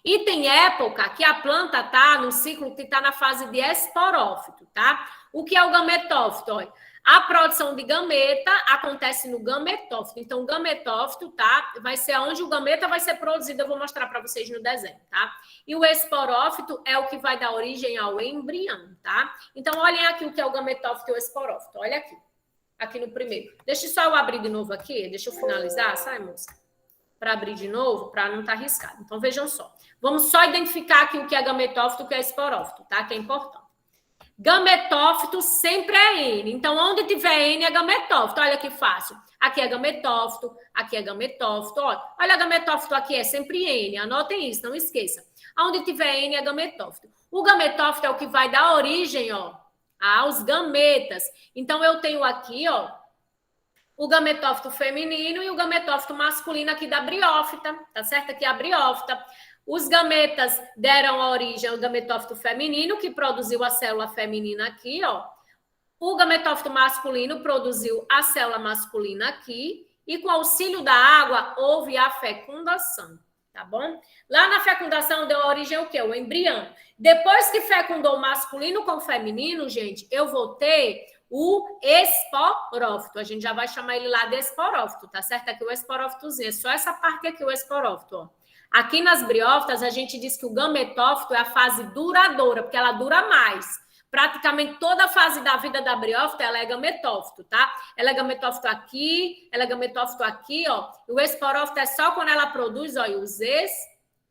E tem época que a planta está no ciclo que está na fase de esporófito, tá? O que é o gametófito? Olha, A produção de gameta acontece no gametófito. Então, o gametófito, tá? Vai ser onde o gameta vai ser produzido. Eu vou mostrar para vocês no desenho, tá? E o esporófito é o que vai dar origem ao embrião, tá? Então, olhem aqui o que é o gametófito e o esporófito. Olha aqui. Aqui no primeiro. Deixa só eu abrir de novo aqui. Deixa eu finalizar, sai, moça? Para abrir de novo, para não estar arriscado. Então, vejam só. Vamos só identificar aqui o que é gametófito e o que é esporófito, tá? Que é importante. Gametófito sempre é N. Então, onde tiver N é gametófito. Olha que fácil. Aqui é gametófito, aqui é gametófito. Olha, gametófito aqui é sempre N. Anotem isso, não esqueça. Onde tiver N é gametófito. O gametófito é o que vai dar origem, aos gametas. Então, eu tenho aqui, o gametófito feminino e o gametófito masculino aqui da briófita, tá certo? Aqui é a briófita. Os gametas deram origem ao gametófito feminino, que produziu a célula feminina aqui, O gametófito masculino produziu a célula masculina aqui, e com auxílio da água houve a fecundação, tá bom? Lá na fecundação deu origem ao quê? O embrião. Depois que fecundou o masculino com o feminino, gente, eu vou ter o esporófito. A gente já vai chamar ele lá de esporófito, tá certo? Aqui o esporófitozinho, é só essa parte aqui, o esporófito, Aqui nas briófitas, a gente diz que o gametófito é a fase duradoura, porque ela dura mais. Praticamente toda a fase da vida da briófita, ela é gametófito, tá? Ela é gametófito aqui, ela é gametófito aqui, E o esporófito é só quando ela produz, e os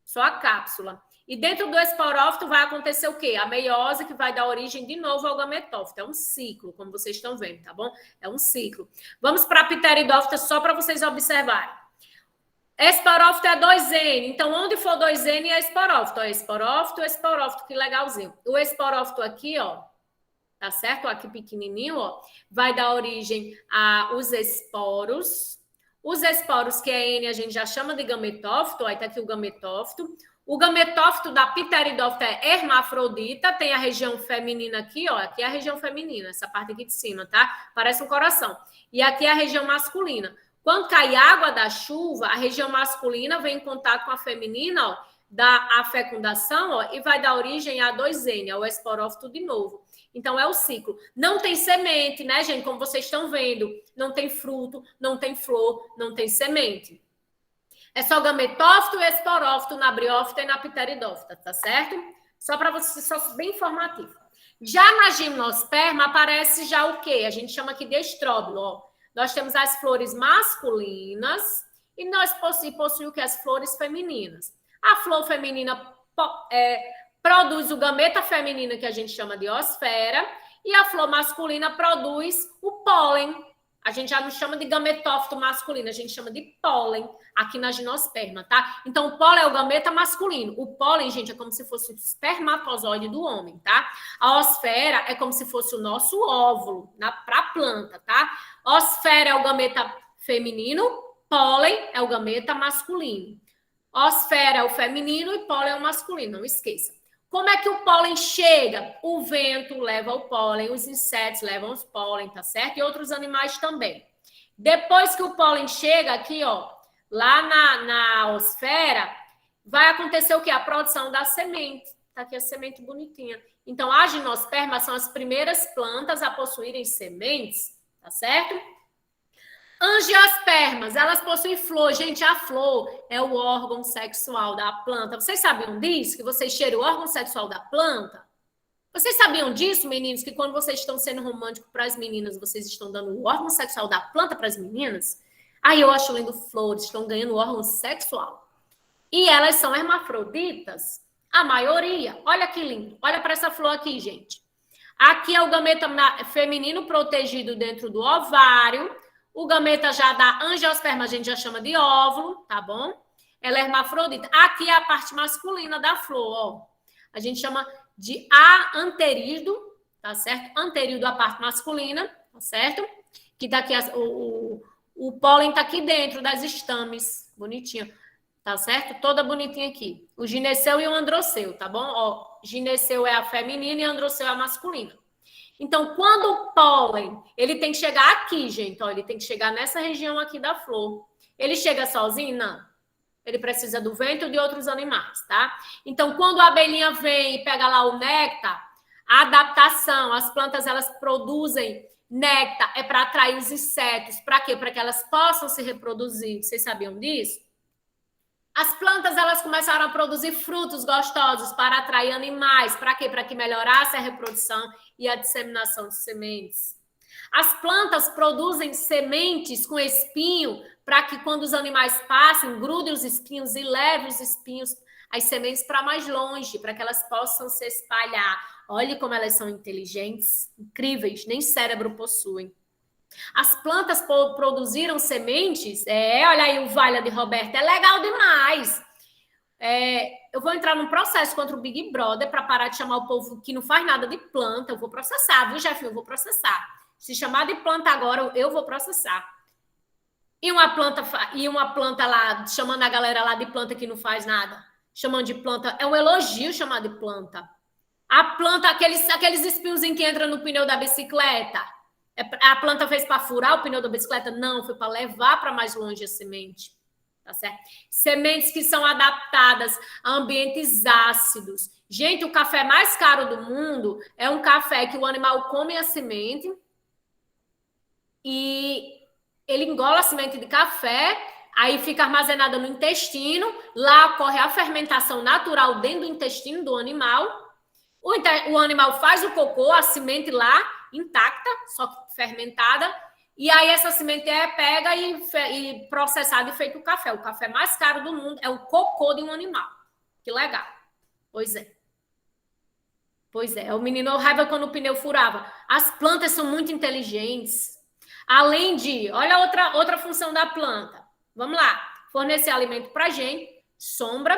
só a cápsula. E dentro do esporófito vai acontecer o quê? A meiose, que vai dar origem de novo ao gametófito. É um ciclo, como vocês estão vendo, tá bom? É um ciclo. Vamos para a pteridófita só para vocês observarem. Esporófito é 2N. Então, onde for 2N é esporófito. Esporófito, que legalzinho. O esporófito aqui, tá certo? Aqui pequenininho, vai dar origem aos esporos. Os esporos, que é N, a gente já chama de gametófito. Aí tá aqui o gametófito. O gametófito da pteridófita é hermafrodita. Tem a região feminina aqui, Aqui é a região feminina, essa parte aqui de cima, tá? Parece um coração. E aqui é a região masculina. Quando cai água da chuva, a região masculina vem em contato com a feminina, dá a fecundação, e vai dar origem a 2N, ao esporófito de novo. Então, é o ciclo. Não tem semente, né, gente? Como vocês estão vendo. Não tem fruto, não tem flor, não tem semente. É só gametófito e esporófito na briófita e na pteridófita, tá certo? Só para vocês, só bem informativo. Já na gimnosperma aparece já o quê? A gente chama aqui de estróbilo, Nós temos as flores masculinas e nós possuímos o que? As flores femininas. A flor feminina produz o gameta feminino, que a gente chama de osfera, e a flor masculina produz o pólen. A gente já não chama de gametófito masculino, a gente chama de pólen aqui na gimnosperma, tá? Então, o pólen é o gameta masculino. O pólen, gente, é como se fosse o espermatozoide do homem, tá? A osfera é como se fosse o nosso óvulo para a planta, tá? Osfera é o gameta feminino, pólen é o gameta masculino. Osfera é o feminino e pólen é o masculino, não esqueça. Como é que o pólen chega? O vento leva o pólen, os insetos levam os pólen, tá certo? E outros animais também. Depois que o pólen chega aqui, lá na osfera, vai acontecer o quê? A produção da semente. Tá aqui a semente bonitinha. Então, as gimnospermas são as primeiras plantas a possuírem sementes, tá certo? Angiospermas, elas possuem flor. Gente, a flor é o órgão sexual da planta. Vocês sabiam disso? Que vocês cheiram o órgão sexual da planta? Vocês sabiam disso, meninos? Que quando vocês estão sendo românticos para as meninas, vocês estão dando o órgão sexual da planta para as meninas? Aí eu acho lindo, flores estão ganhando o órgão sexual. E elas são hermafroditas? A maioria. Olha que lindo. Olha para essa flor aqui, gente. Aqui é o gameta feminino protegido dentro do ovário. O gameta já da angiosperma, a gente já chama de óvulo, tá bom? Ela é hermafrodita. Aqui é a parte masculina da flor, A gente chama de anterído, tá certo? Anterído a parte masculina, tá certo? Que tá aqui, o pólen tá aqui dentro das estames, bonitinho, tá certo? Toda bonitinha aqui. O gineceu e o androceu, tá bom? Gineceu é a feminina e androceu é a masculina. Então, quando o pólen, ele tem que chegar aqui, gente, ele tem que chegar nessa região aqui da flor. Ele chega sozinho? Não. Ele precisa do vento de outros animais, tá? Então, quando a abelhinha vem e pega lá o néctar, a adaptação, as plantas, elas produzem Néctar é para atrair os insetos. Para quê? Para que elas possam se reproduzir. Vocês sabiam disso? As plantas, elas começaram a produzir frutos gostosos para atrair animais. Para quê? Para que melhorasse a reprodução e a disseminação de sementes. As plantas produzem sementes com espinho para que quando os animais passem, grudem os espinhos e levem os espinhos, as sementes para mais longe, para que elas possam se espalhar. Olhe como elas são inteligentes, incríveis, nem cérebro possuem. As plantas produziram sementes, olha aí o Valha de Roberto, é legal demais. Eu vou entrar num processo contra o Big Brother para parar de chamar o povo que não faz nada de planta. Eu vou processar, viu, Jefinho? Eu vou processar. Se chamar de planta agora, eu vou processar. E uma planta lá, chamando a galera lá de planta que não faz nada. Chamando de planta, é um elogio chamar de planta. A planta, aqueles espinhozinhos que entram no pneu da bicicleta. A planta fez para furar o pneu da bicicleta? Não, foi para levar para mais longe a semente. Tá certo? Sementes que são adaptadas a ambientes ácidos. Gente, o café mais caro do mundo é um café que o animal come a semente e ele engola a semente de café, aí fica armazenada no intestino, lá ocorre a fermentação natural dentro do intestino do animal. O animal faz o cocô, a semente lá, intacta, só que fermentada, e aí essa semente é pega e processada e feito o café. O café mais caro do mundo é o cocô de um animal. Que legal. Pois é. O menino raiva quando o pneu furava. As plantas são muito inteligentes. Além de, olha outra função da planta. Vamos lá. Fornecer alimento para a gente, sombra,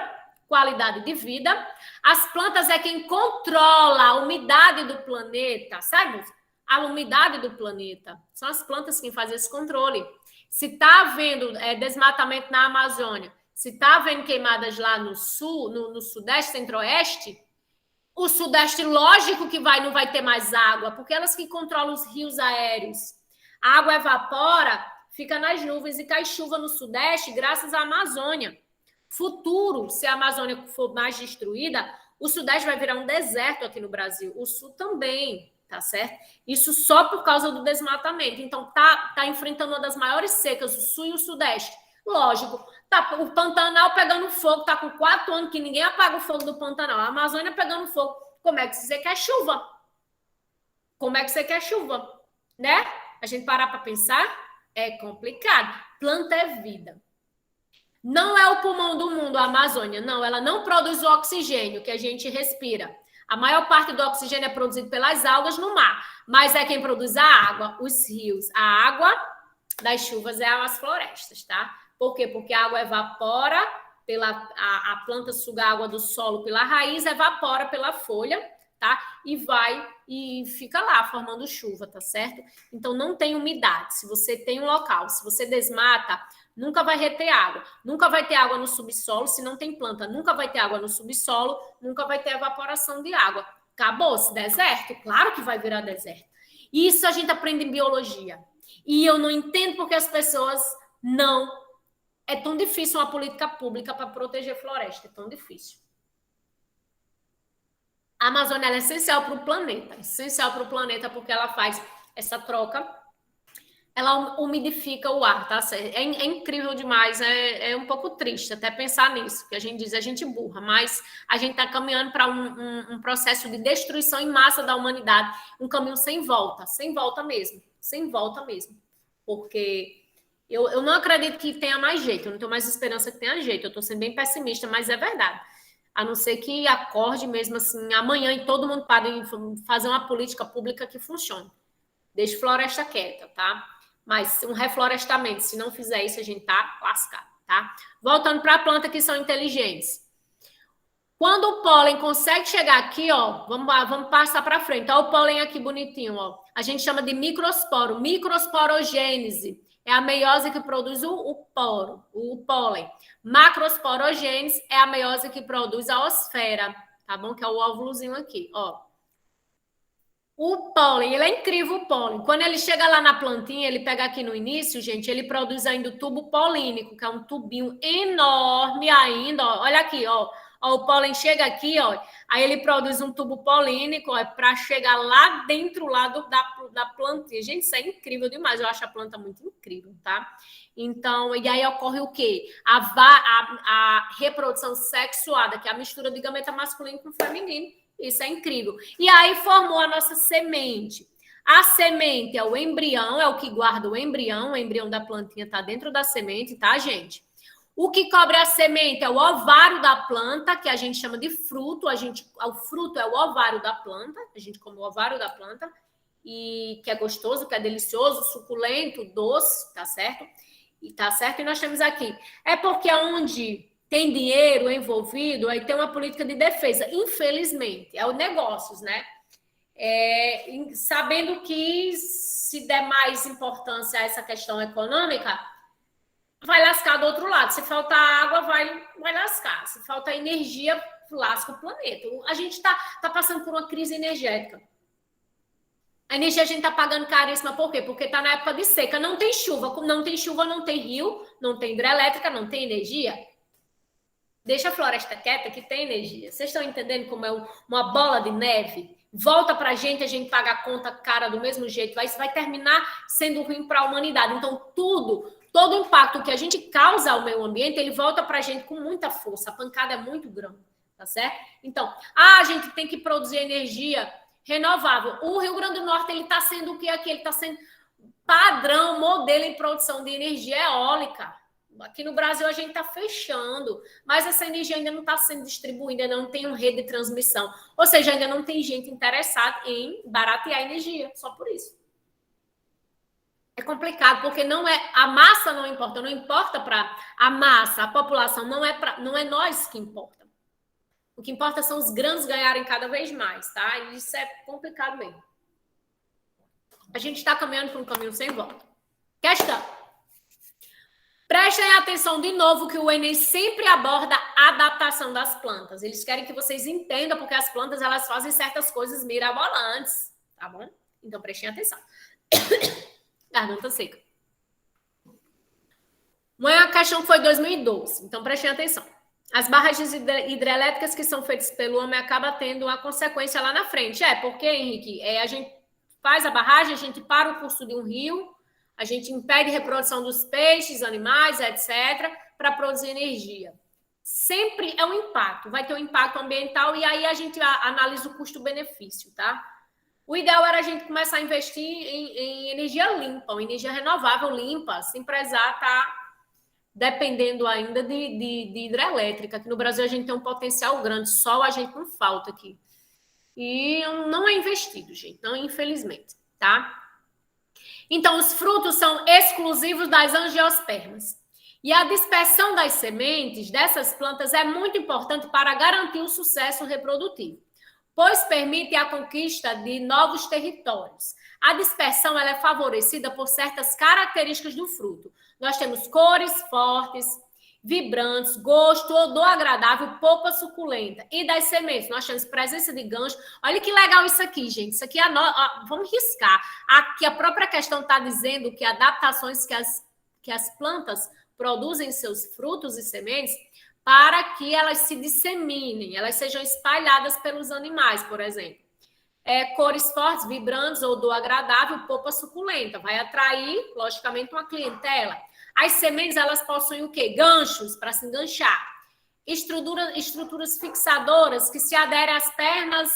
qualidade de vida. As plantas é quem controla a umidade do planeta, sabe? A umidade do planeta. São as plantas quem fazem esse controle. Se está havendo desmatamento na Amazônia, se está havendo queimadas lá no sul, no sudeste, centro-oeste, o sudeste, lógico que não vai ter mais água, porque elas que controlam os rios aéreos. A água evapora, fica nas nuvens e cai chuva no sudeste graças à Amazônia. Futuro, se a Amazônia for mais destruída, o sudeste vai virar um deserto aqui no Brasil. O sul também, tá certo? Isso só por causa do desmatamento. Então, tá enfrentando uma das maiores secas, o sul e o sudeste. Lógico, o Pantanal pegando fogo, tá com 4 anos que ninguém apaga o fogo do Pantanal. A Amazônia pegando fogo. Como é que você quer chuva? Como é que você quer chuva? Né? A gente parar para pensar, é complicado. Planta é vida. Não é o pulmão do mundo, a Amazônia. Não, ela não produz o oxigênio que a gente respira. A maior parte do oxigênio é produzido pelas algas no mar. Mas é quem produz a água, os rios. A água das chuvas é as florestas, tá? Por quê? Porque a água evapora, a planta suga a água do solo pela raiz, evapora pela folha, tá? E fica lá formando chuva, tá certo? Então não tem umidade. Se você tem um local, se você desmata, nunca vai reter água. Nunca vai ter água no subsolo se não tem planta. Nunca vai ter água no subsolo, nunca vai ter evaporação de água. Acabou-se, deserto? Claro que vai virar deserto. Isso a gente aprende em biologia. E eu não entendo porque as pessoas não... É tão difícil uma política pública para proteger floresta. É tão difícil. A Amazônia é essencial para o planeta. Essencial para o planeta porque ela faz essa troca. Ela umidifica o ar, tá? É incrível demais. É um pouco triste até pensar nisso. Que a gente diz, a gente burra. Mas a gente está caminhando para um processo de destruição em massa da humanidade. Um caminho sem volta. Sem volta mesmo. Sem volta mesmo. Porque... Eu não acredito que tenha mais jeito, eu não tenho mais esperança que tenha jeito, eu estou sendo bem pessimista, mas é verdade. A não ser que acorde mesmo assim, amanhã e todo mundo pare fazer uma política pública que funcione. Deixe floresta quieta, tá? Mas um reflorestamento, se não fizer isso, a gente tá lascado, tá? Voltando para a planta que são inteligentes. Quando o pólen consegue chegar aqui, ó, vamos passar para frente. Olha o pólen aqui bonitinho, ó. A gente chama de microsporo, microsporogênese. É a meiose que produz o poro, o pólen. Macrosporogênese é a meiose que produz a osfera, tá bom? Que é o óvulozinho aqui, ó. O pólen, ele é incrível, o pólen. Quando ele chega lá na plantinha, ele pega aqui no início, gente, ele produz ainda o tubo polínico, que é um tubinho enorme ainda, ó. Olha aqui, ó. Ó, o pólen chega aqui, ó, aí ele produz um tubo polínico para chegar lá dentro da plantinha. Gente, isso é incrível demais. Eu acho a planta muito incrível, tá? Então, e aí ocorre o quê? A reprodução sexuada, que é a mistura de gameta masculino com feminino. Isso é incrível. E aí formou a nossa semente. A semente é o embrião, é o que guarda o embrião da plantinha está dentro da semente, tá, gente? O que cobre a semente é o ovário da planta, que a gente chama de fruto. O fruto é o ovário da planta, a gente come o ovário da planta, e que é gostoso, que é delicioso, suculento, doce, tá certo? E tá certo, e nós temos aqui. É porque onde tem dinheiro envolvido, aí tem uma política de defesa, infelizmente, é o negócios, né? Sabendo que se der mais importância a essa questão econômica, vai lascar do outro lado. Se faltar água, vai lascar. Se faltar energia, lasca o planeta. A gente está passando por uma crise energética. A energia a gente está pagando caríssima. Por quê? Porque está na época de seca. Não tem chuva. Não tem chuva, não tem rio, não tem hidrelétrica, não tem energia. Deixa a floresta quieta que tem energia. Vocês estão entendendo como é uma bola de neve? Volta para a gente paga a conta cara do mesmo jeito. Isso vai terminar sendo ruim para a humanidade. Então, todo o impacto que a gente causa ao meio ambiente, ele volta para a gente com muita força. A pancada é muito grande, tá certo? Então, a gente tem que produzir energia renovável. O Rio Grande do Norte, ele está sendo o que aqui? Ele está sendo padrão, modelo em produção de energia eólica. Aqui no Brasil a gente está fechando, mas essa energia ainda não está sendo distribuída, ainda não tem uma rede de transmissão. Ou seja, ainda não tem gente interessada em baratear a energia, só por isso. É complicado, porque a massa não importa para a massa, a população, não é nós que importa. O que importa são os grandes ganharem cada vez mais, tá? E isso é complicado mesmo. A gente está caminhando por um caminho sem volta. Questão. Prestem atenção de novo que o Enem sempre aborda a adaptação das plantas. Eles querem que vocês entendam porque as plantas elas fazem certas coisas mirabolantes, tá bom? Então prestem atenção. Garganta seca. Uma questão que foi 2012, então prestem atenção. As barragens hidrelétricas que são feitas pelo homem acabam tendo uma consequência lá na frente. Porque, Henrique, a gente faz a barragem, a gente para o curso de um rio, a gente impede a reprodução dos peixes, animais, etc., para produzir energia. Sempre é um impacto, vai ter um impacto ambiental e aí a gente analisa o custo-benefício, tá? O ideal era a gente começar a investir em energia limpa, uma energia renovável limpa, sem precisar estar dependendo ainda de hidrelétrica. Aqui no Brasil a gente tem um potencial grande, sol a gente não falta aqui. E não é investido, gente, não, infelizmente, tá? Então, os frutos são exclusivos das angiospermas. E a dispersão das sementes dessas plantas é muito importante para garantir o sucesso reprodutivo, pois permite a conquista de novos territórios. A dispersão ela é favorecida por certas características do fruto. Nós temos cores fortes, vibrantes, gosto, odor agradável, polpa suculenta. E das sementes, nós temos presença de gancho. Olha que legal isso aqui, gente. Isso aqui vamos riscar. Aqui a própria questão está dizendo que adaptações que as plantas produzem em seus frutos e sementes para que elas se disseminem, elas sejam espalhadas pelos animais, por exemplo. Cores fortes, vibrantes, odor agradável, polpa suculenta. Vai atrair, logicamente, uma clientela. As sementes, elas possuem o quê? Ganchos para se enganchar. Estruturas fixadoras que se aderem às pernas,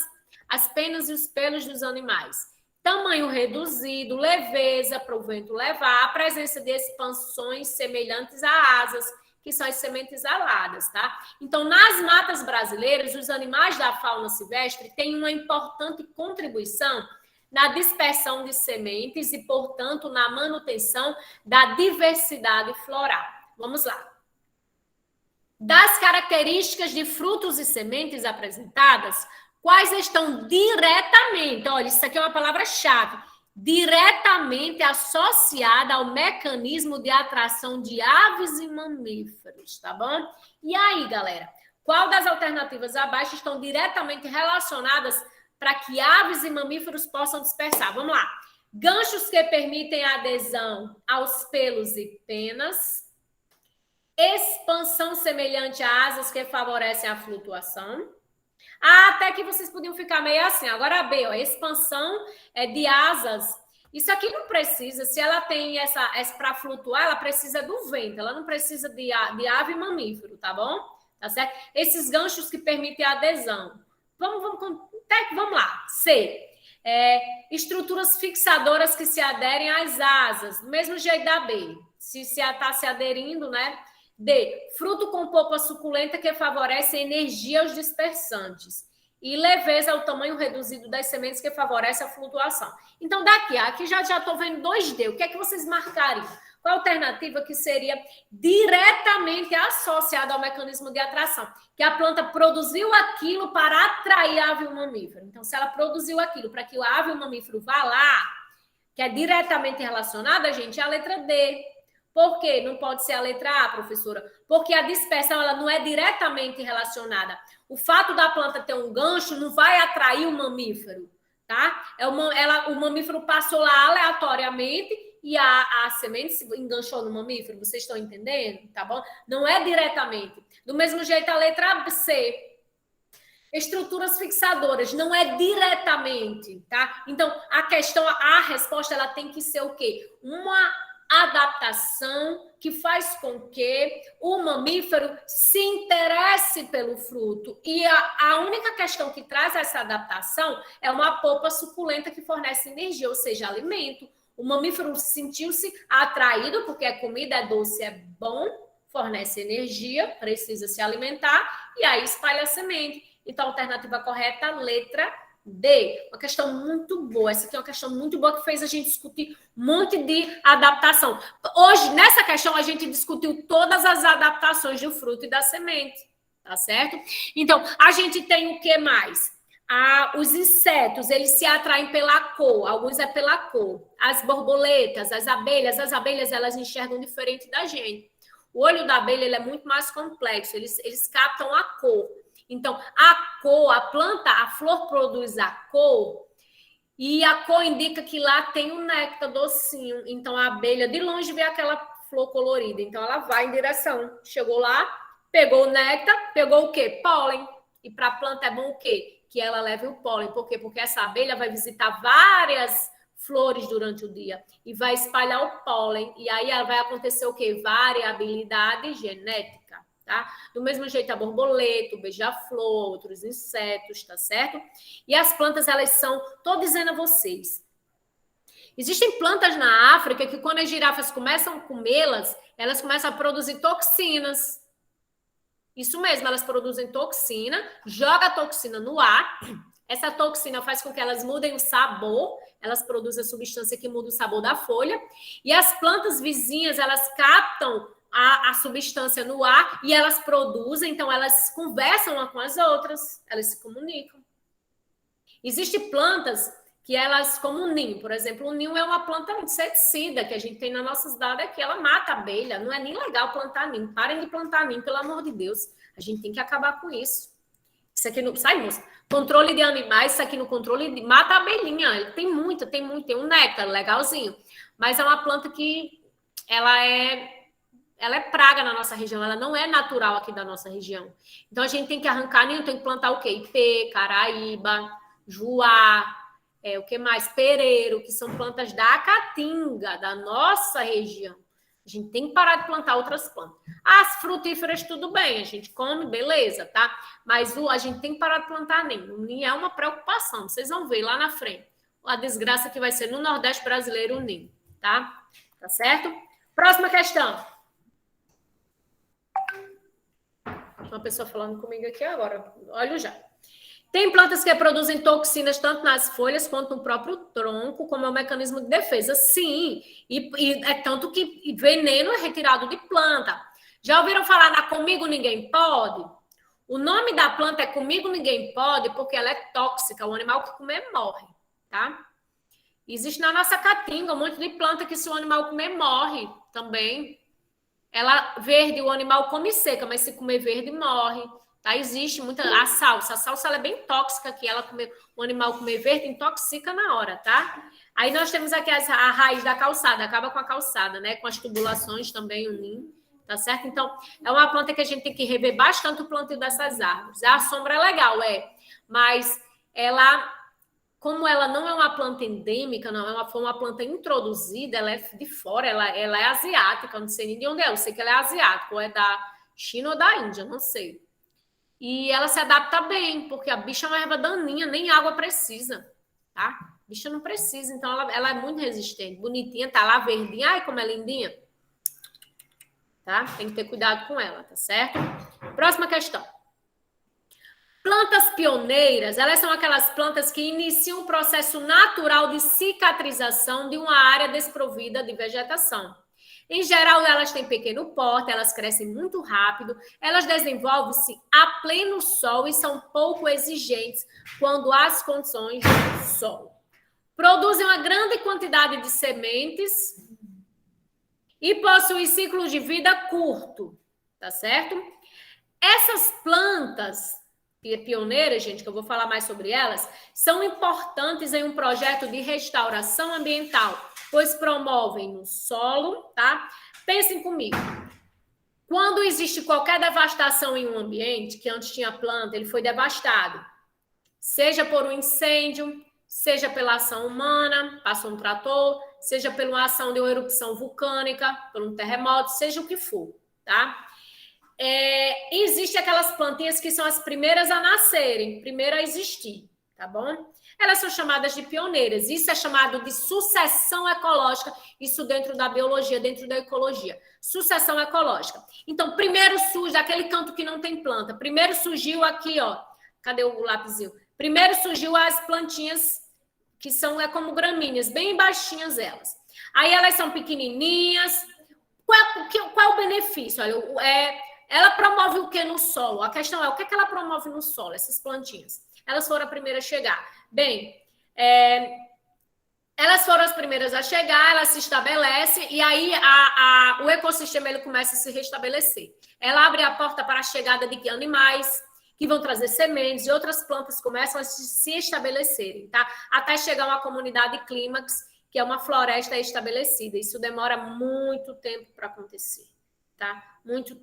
às penas e os pelos dos animais. Tamanho reduzido, leveza para o vento levar, a presença de expansões semelhantes a asas, que são as sementes aladas, tá? Então, nas matas brasileiras, os animais da fauna silvestre têm uma importante contribuição na dispersão de sementes e, portanto, na manutenção da diversidade floral. Vamos lá. Das características de frutos e sementes apresentadas, quais estão diretamente, olha, isso aqui é uma palavra-chave, diretamente associada ao mecanismo de atração de aves e mamíferos, tá bom? E aí, galera, qual das alternativas abaixo estão diretamente relacionadas para que aves e mamíferos possam dispersar? Vamos lá. Ganchos que permitem a adesão aos pelos e penas. expansão semelhante a asas que favorecem a flutuação. A, até que vocês podiam ficar meio assim. Agora a B, ó, expansão de asas. Isso aqui não precisa, se ela tem essa para flutuar, ela precisa do vento, ela não precisa de ave e mamífero, tá bom? Tá certo? Esses ganchos que permitem a adesão. Vamos lá. C. Estruturas fixadoras que se aderem às asas, do mesmo jeito da B. Se está se aderindo, né? D. Fruto com polpa suculenta que favorece a energia aos dispersantes. E leveza é o tamanho reduzido das sementes que favorece a flutuação. Então, aqui já estou vendo 2D. O que é que vocês marcariam? Qual a alternativa que seria diretamente associada ao mecanismo de atração? Que a planta produziu aquilo para atrair a ave e o mamífero. Então, se ela produziu aquilo para que o ave e o mamífero vá lá, que é diretamente relacionada, gente, é a letra D. Por quê? Não pode ser a letra A, professora? Porque a dispersão ela não é diretamente relacionada. O fato da planta ter um gancho não vai atrair o mamífero, tá? O mamífero passou lá aleatoriamente e a semente se enganchou no mamífero. Vocês estão entendendo? Tá bom? Não é diretamente. Do mesmo jeito, a letra C. Estruturas fixadoras, não é diretamente, tá? Então, a resposta, ela tem que ser o quê? Uma adaptação que faz com que o mamífero se interesse pelo fruto. E a única questão que traz essa adaptação é uma polpa suculenta que fornece energia, ou seja, alimento. O mamífero sentiu-se atraído, porque a comida é doce, é bom, fornece energia, precisa se alimentar, e aí espalha a semente. Então, a alternativa correta, letra D. Uma questão muito boa. Essa aqui é uma questão muito boa que fez a gente discutir um monte de adaptação. Hoje, nessa questão, a gente discutiu todas as adaptações do fruto e da semente. Tá certo? Então, a gente tem o que mais? Os insetos, eles se atraem pela cor. Alguns é pela cor. As borboletas, as abelhas, elas enxergam diferente da gente. O olho da abelha ele é muito mais complexo. Eles captam a cor. Então, a cor, a planta, a flor produz a cor, e a cor indica que lá tem um néctar docinho. Então, a abelha de longe vê aquela flor colorida. Então, ela vai em direção. Chegou lá, pegou o néctar, pegou o quê? Pólen. E para a planta é bom o quê? Que ela leve o pólen. Por quê? Porque essa abelha vai visitar várias flores durante o dia e vai espalhar o pólen. E aí vai acontecer o quê? Variabilidade genética. Tá? Do mesmo jeito a borboleta, o beija-flor, outros insetos, tá certo? E as plantas, elas são, tô dizendo a vocês, existem plantas na África que quando as girafas começam a comê-las, elas começam a produzir toxinas. Isso mesmo, elas produzem toxina, joga a toxina no ar, essa toxina faz com que elas mudem o sabor, elas produzem a substância que muda o sabor da folha, e as plantas vizinhas, elas captam a substância no ar e elas produzem, então elas conversam uma com as outras, elas se comunicam. Existem plantas que elas, como o ninho, por exemplo, o ninho é uma planta inseticida que a gente tem na nossa cidade aqui, ela mata a abelha, não é nem legal plantar ninho, parem de plantar ninho, pelo amor de Deus, a gente tem que acabar com isso. Isso aqui não sai, moça. Controle de animais, isso aqui no controle mata a abelhinha, tem um néctar legalzinho, mas é uma planta que ela é praga na nossa região, ela não é natural aqui da nossa região. Então, a gente tem que arrancar ninho, tem que plantar o quê? Ipê, caraíba, juá, o que mais? Pereiro, que são plantas da caatinga, da nossa região. A gente tem que parar de plantar outras plantas. As frutíferas, tudo bem, a gente come, beleza, tá? Mas a gente tem que parar de plantar ninho. O ninho é uma preocupação, vocês vão ver lá na frente a desgraça que vai ser no Nordeste brasileiro o ninho, tá? Tá certo? Próxima questão. Uma pessoa falando comigo aqui agora, olha já. Tem plantas que produzem toxinas tanto nas folhas quanto no próprio tronco, como é um mecanismo de defesa. Sim, e é tanto que veneno é retirado de planta. Já ouviram falar na Comigo Ninguém Pode? O nome da planta é Comigo Ninguém Pode porque ela é tóxica, o animal que comer morre, tá? Existe na nossa caatinga um monte de planta que se o animal comer morre também. Ela verde, o animal come seca, mas se comer verde, morre. Tá? Existe muita... A salsa ela é bem tóxica aqui. O animal comer verde, intoxica na hora, tá? Aí nós temos aqui a raiz da calçada, acaba com a calçada, né? Com as tubulações também, o ninho. tá certo? Então, é uma planta que a gente tem que rever bastante o plantio dessas árvores. A sombra é legal, mas ela, como ela não é uma planta endêmica, não foi uma planta introduzida, ela é de fora, ela é asiática, eu não sei nem de onde é, eu sei que ela é asiática, ou é da China ou da Índia, não sei. E ela se adapta bem, porque a bicha é uma erva daninha, nem água precisa, tá? A bicha não precisa, então ela é muito resistente, bonitinha, tá lá verdinha, ai como é lindinha. Tá? Tem que ter cuidado com ela, tá certo? Próxima questão. Plantas pioneiras, elas são aquelas plantas que iniciam um processo natural de cicatrização de uma área desprovida de vegetação. Em geral, elas têm pequeno porte, elas crescem muito rápido, elas desenvolvem-se a pleno sol e são pouco exigentes quando há as condições do solo. Produzem uma grande quantidade de sementes e possuem ciclo de vida curto, tá certo? Essas plantas pioneiras, gente, que eu vou falar mais sobre elas, são importantes em um projeto de restauração ambiental, pois promovem no solo, tá? Pensem comigo. Quando existe qualquer devastação em um ambiente, que antes tinha planta, ele foi devastado, seja por um incêndio, seja pela ação humana, passou um trator, seja pela ação de uma erupção vulcânica, por um terremoto, seja o que for, tá? Existem aquelas plantinhas que são as primeiras a nascerem, primeiro a existir, tá bom? Elas são chamadas de pioneiras. Isso é chamado de sucessão ecológica, isso dentro da biologia, dentro da ecologia. Sucessão ecológica. Então, primeiro surge aquele canto que não tem planta. Primeiro surgiu aqui, ó. Cadê o lapisinho? Primeiro surgiu as plantinhas que são como gramíneas, bem baixinhas elas. Aí elas são pequenininhas. Qual é o benefício? Olha, ela promove o que no solo? A questão é, o que ela promove no solo, essas plantinhas? Elas foram a primeira a chegar. Bem, elas foram as primeiras a chegar, elas se estabelecem e aí o ecossistema ele começa a se restabelecer. Ela abre a porta para a chegada de animais que vão trazer sementes e outras plantas começam a se estabelecerem, tá? Até chegar uma comunidade clímax, que é uma floresta estabelecida. Isso demora muito tempo para acontecer, tá? Muito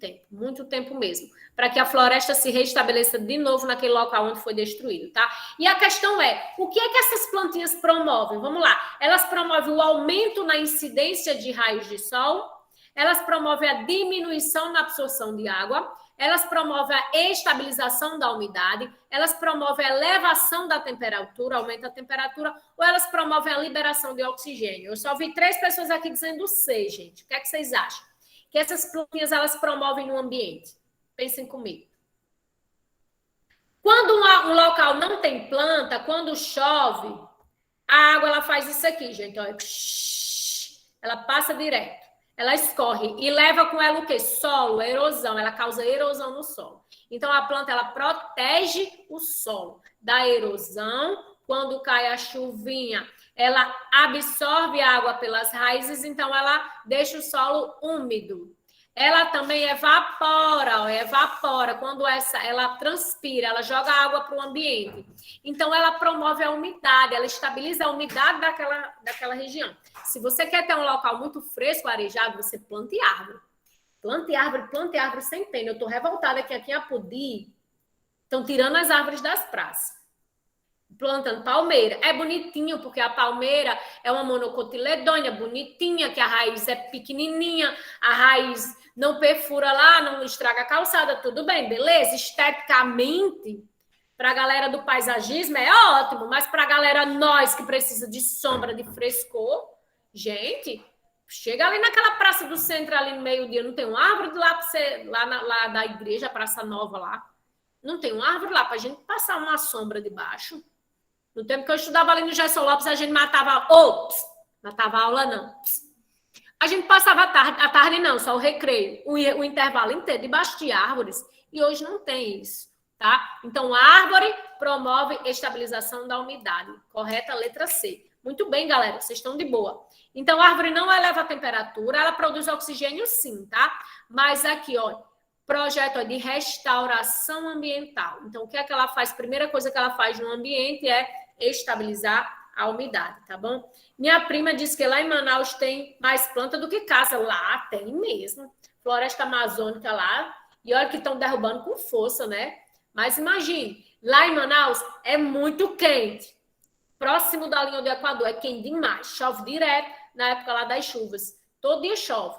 tempo mesmo, para que a floresta se restabeleça de novo naquele local onde foi destruído, tá? E a questão é, o que é que essas plantinhas promovem? Vamos lá, elas promovem o aumento na incidência de raios de sol, elas promovem a diminuição na absorção de água, elas promovem a estabilização da umidade, elas promovem a elevação da temperatura, aumenta a temperatura, ou elas promovem a liberação de oxigênio. Eu só vi 3 pessoas aqui dizendo C, gente. O que é que vocês acham? Que essas plantinhas elas promovem no ambiente? Pensem comigo. Quando um local não tem planta, quando chove, a água ela faz isso aqui, gente. Olha. Ela passa direto. Ela escorre e leva com ela o quê? Solo, erosão. Ela causa erosão no solo. Então, a planta ela protege o solo da erosão. Quando cai a chuvinha, ela absorve a água pelas raízes, então ela deixa o solo úmido. Ela também evapora. Quando ela transpira, ela joga água para o ambiente. Então, ela promove a umidade, ela estabiliza a umidade daquela região. Se você quer ter um local muito fresco, arejado, você plante árvore. Plante árvore sem pena. Eu estou revoltada que aqui em Apodi estão tirando as árvores das praças. Plantando palmeira. É bonitinho, porque a palmeira é uma monocotiledônia bonitinha, que a raiz é pequenininha, a raiz não perfura lá, não estraga a calçada, tudo bem, beleza? Esteticamente, para a galera do paisagismo é ótimo, mas para a galera nós que precisa de sombra, de frescor, gente, chega ali naquela praça do centro, ali no meio-dia, não tem uma árvore lá da igreja, Praça Nova lá, não tem uma árvore lá para a gente passar uma sombra debaixo. No tempo que eu estudava ali no Gerson Lopes, a gente matava a aula não. A gente passava a tarde não, só o recreio, o intervalo inteiro debaixo de árvores, e hoje não tem isso, tá? Então, a árvore promove estabilização da umidade, correta, letra C. Muito bem, galera, vocês estão de boa. Então, a árvore não eleva a temperatura, ela produz oxigênio sim, tá? Mas aqui, ó, projeto de restauração ambiental. Então, o que é que ela faz? Primeira coisa que ela faz no ambiente é estabilizar a umidade, tá bom? Minha prima disse que lá em Manaus tem mais planta do que casa. Lá tem mesmo. floresta amazônica lá, e olha que estão derrubando com força, né? Mas imagine, lá em Manaus é muito quente. Próximo da linha do Equador é quente demais. Chove direto na época lá das chuvas. Todo dia chove.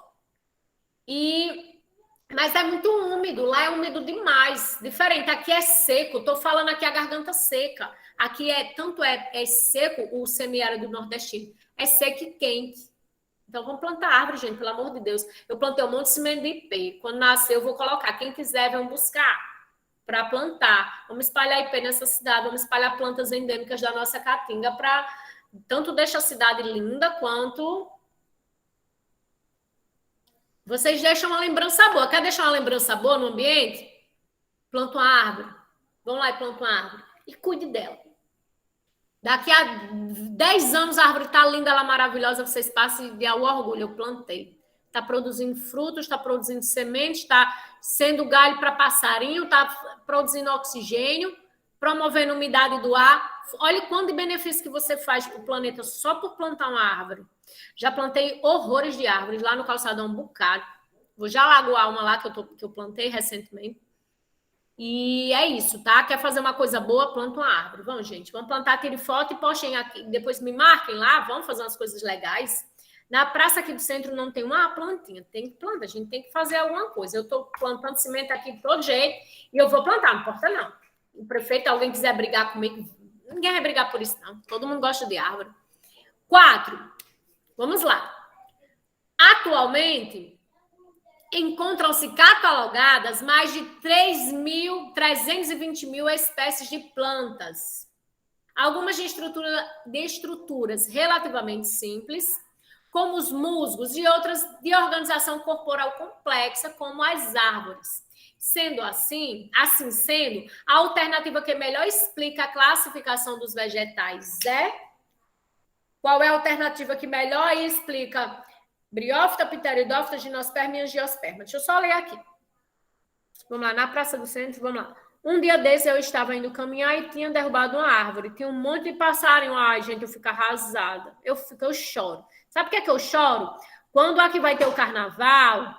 Mas é muito úmido. Lá é úmido demais. Diferente. Aqui é seco. Estou falando aqui a garganta seca. Aqui é seco o semiárido nordestino. É seco e quente. Então vamos plantar árvore, gente, pelo amor de Deus. Eu plantei um monte de semente de ipê. Quando nascer, eu vou colocar. Quem quiser, vão buscar para plantar. Vamos espalhar IP nessa cidade, vamos espalhar plantas endêmicas da nossa caatinga para tanto deixar a cidade linda quanto vocês deixam uma lembrança boa. Quer deixar uma lembrança boa no ambiente? Planta uma árvore. Vão lá e planta uma árvore. E cuide dela. Daqui a 10 anos a árvore está linda, ela maravilhosa, vocês passam e dêem o orgulho. Eu plantei. Está produzindo frutos, está produzindo sementes, está sendo galho para passarinho, está produzindo oxigênio, promovendo umidade do ar. Olha quanto de benefício que você faz para o planeta só por plantar uma árvore. Já plantei horrores de árvores lá no calçadão, um bocado. Vou já lagoar uma lá que eu plantei recentemente. E é isso, tá? Quer fazer uma coisa boa, planta uma árvore. Vamos, gente, vamos plantar, tire foto e postem aqui. Depois me marquem lá, vamos fazer umas coisas legais. Na praça aqui do centro não tem uma plantinha, tem que plantar, a gente tem que fazer alguma coisa. Eu estou plantando cimento aqui de todo jeito e eu vou plantar, não importa não. O prefeito, alguém quiser brigar comigo, ninguém vai brigar por isso não, todo mundo gosta de árvore. 4, vamos lá. Atualmente, encontram-se catalogadas mais de 320 mil espécies de plantas. Algumas de estruturas relativamente simples, como os musgos, e outras de organização corporal complexa, como as árvores. Sendo assim sendo, a alternativa que melhor explica a classificação dos vegetais é... Qual é a alternativa que melhor explica briófita, pteridófita, gimnosperma e angiosperma? Deixa eu só ler aqui. Vamos lá, na Praça do Centro, vamos lá. Um dia desse eu estava indo caminhar e tinha derrubado uma árvore. Tinha um monte de passarinho. Ai, gente, eu fico arrasada. Eu choro. Sabe por que eu choro? Quando aqui vai ter o carnaval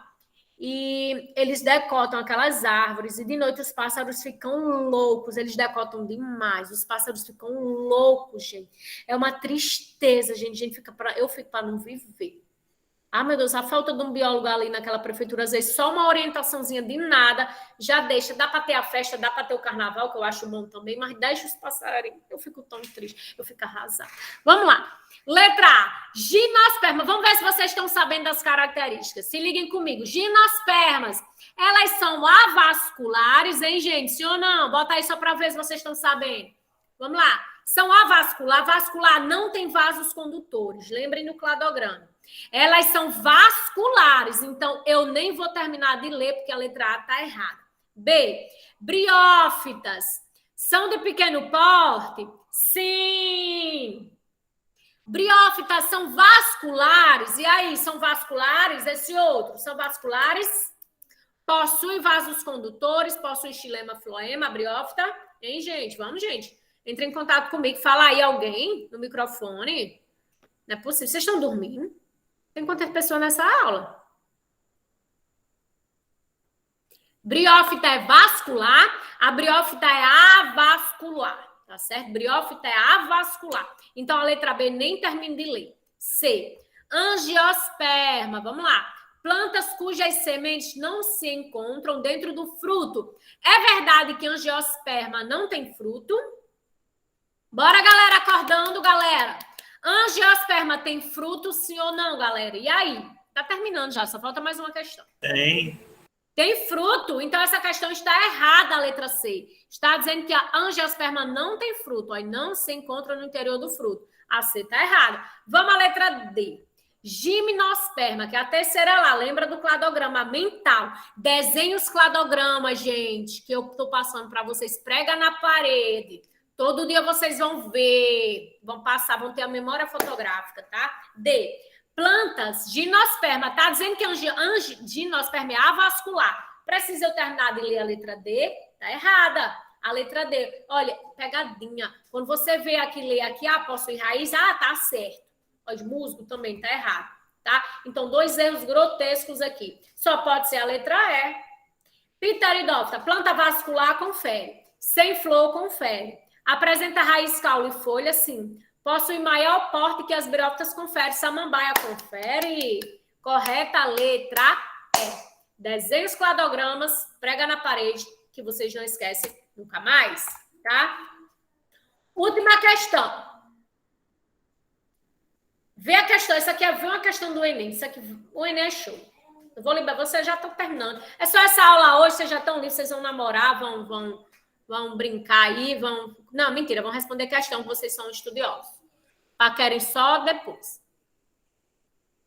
e eles decotam aquelas árvores e de noite os pássaros ficam loucos. Eles decotam demais. Os pássaros ficam loucos, gente. É uma tristeza, gente. Eu fico para não viver. Ah, meu Deus, a falta de um biólogo ali naquela prefeitura, às vezes só uma orientaçãozinha de nada, já deixa, dá para ter a festa, dá para ter o carnaval, que eu acho bom também, mas deixa os passarinhos, eu fico tão triste, eu fico arrasada. Vamos lá. Letra A, gimnosperma. Vamos ver se vocês estão sabendo das características. Se liguem comigo. Gimnospermas, elas são avasculares, hein, gente? Sim ou não? Bota aí só para ver se vocês estão sabendo. Vamos lá. São avascular. Vascular não tem vasos condutores. Lembrem do cladograma. Elas são vasculares, então eu nem vou terminar de ler porque a letra A está errada. B, briófitas. São de pequeno porte? Sim. Briófitas são vasculares. E aí, são vasculares? Esse outro, são vasculares? Possuem vasos condutores, possuem xilema, floema, briófita? Hein, gente? Vamos, gente. Entre em contato comigo. Fala aí alguém no microfone. Não é possível. Vocês estão dormindo? Tem quantas pessoas nessa aula? Briófita é vascular, a briófita é avascular, tá certo? Briófita é avascular. Então, a letra B nem termina de ler. C, angiosperma, vamos lá. Plantas cujas sementes não se encontram dentro do fruto. É verdade que angiosperma não tem fruto? Bora, galera, acordando, galera. Angiosperma tem fruto, sim ou não, galera? E aí? Tá terminando já, só falta mais uma questão. Tem fruto? Então essa questão está errada, a letra C. Está dizendo que a angiosperma não tem fruto, aí não se encontra no interior do fruto. A C está errada. Vamos à letra D. Gimnosperma, que é a terceira lá. Lembra do cladograma mental? Desenha os cladogramas, gente, que eu estou passando para vocês. Prega na parede. Todo dia vocês vão ver, vão passar, vão ter a memória fotográfica, tá? D. Plantas, gimnosperma. Tá dizendo que gimnosperma é avascular. Precisa eu terminar de ler a letra D? Tá errada. A letra D. Olha, pegadinha. Quando você vê aqui, lê aqui, possui raiz, tá certo. Olha, musgo também tá errado. tá? Então, 2 erros grotescos aqui. Só pode ser a letra E. Pteridófita, planta vascular, confere. Sem flor, confere. Apresenta raiz, caule e folha, sim. Possui maior porte que as briófitas, confere. Samambaia, confere. Correta letra E. Desenha os cladogramas, prega na parede, que vocês não esquecem nunca mais, tá? Última questão. Vê a questão, isso aqui é uma questão do Enem, isso aqui, o Enem é show. Eu vou lembrar, vocês já estão terminando. É só essa aula hoje, vocês já estão livres, vocês vão namorar, vão brincar aí, vão... Não, mentira, vão responder questão, que vocês são estudiosos. Querem só depois.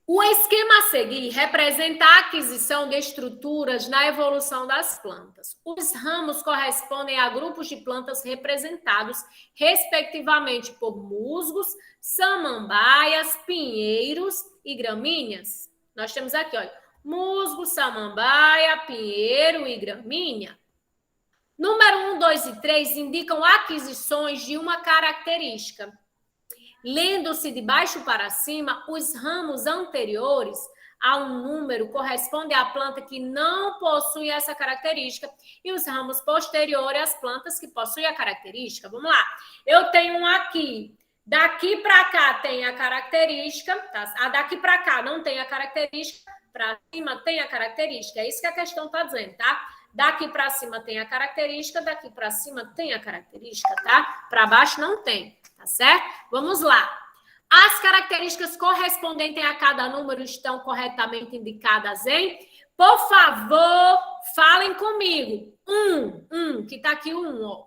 O esquema a seguir representa a aquisição de estruturas na evolução das plantas. Os ramos correspondem a grupos de plantas representados, respectivamente, por musgos, samambaias, pinheiros e gramíneas. Nós temos aqui, olha, musgo, samambaia, pinheiro e gramínea. Número 1, 2 e 3 indicam aquisições de uma característica. Lendo-se de baixo para cima, os ramos anteriores a um número correspondem à planta que não possui essa característica e os ramos posteriores às plantas que possuem a característica. Vamos lá. Eu tenho um aqui. Daqui para cá tem a característica. Tá? A daqui para cá não tem a característica. Para cima tem a característica. É isso que a questão está dizendo, tá? Daqui para cima tem a característica. Daqui para cima tem a característica, tá? Para baixo não tem. Tá certo? Vamos lá. As características correspondentes a cada número estão corretamente indicadas em... Por favor, falem comigo. Que tá aqui ó.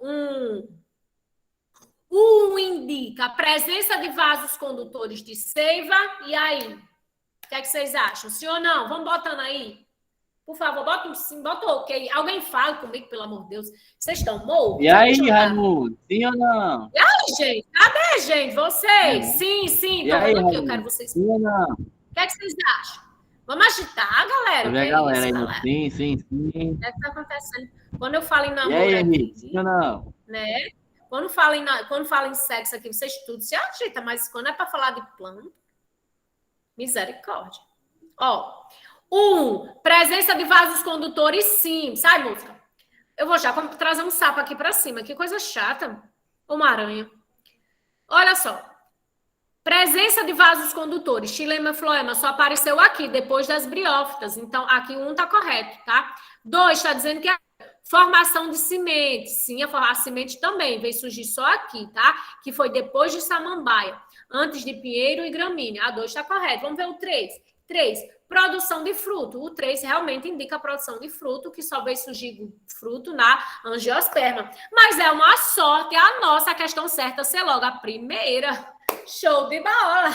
Indica a presença de vasos condutores de seiva. E aí? O que é que vocês acham? Sim ou não? Vamos botando aí. Por favor, bota um sim, bota um ok. Alguém fala comigo, pelo amor de Deus. Vocês estão mortos? E aí, Raimundo? Sim ou não? E aí, gente? Cadê, gente? Vocês? Sim. E aí, aqui, eu quero vocês. Sim ou não? O que é que vocês acham? Vamos agitar, galera? Vê a galera aí no sim. O que é que tá acontecendo? Quando eu falo em namoro... E aí, aqui, Henrique? Sim ou não? né? Quando falo em sexo aqui, vocês tudo se agitam, mas quando é para falar de plano, misericórdia. Ó... presença de vasos condutores, sim. Sai, música. Eu vou já trazer um sapo aqui para cima. Que coisa chata. Uma aranha. Olha só. Presença de vasos condutores. Xilema e floema só apareceu aqui, depois das briófitas. Então, aqui 1 está correto, tá? 2 está dizendo que é formação de semente. Sim, a semente também veio surgir só aqui, tá? Que foi depois de samambaia. Antes de pinheiro e gramínea. A 2 está correto. Vamos ver o 3. 3. Produção de fruto. O 3 realmente indica a produção de fruto, que só veio surgir fruto na angiosperma. Mas é uma sorte a nossa questão certa ser logo a primeira. Show de bola!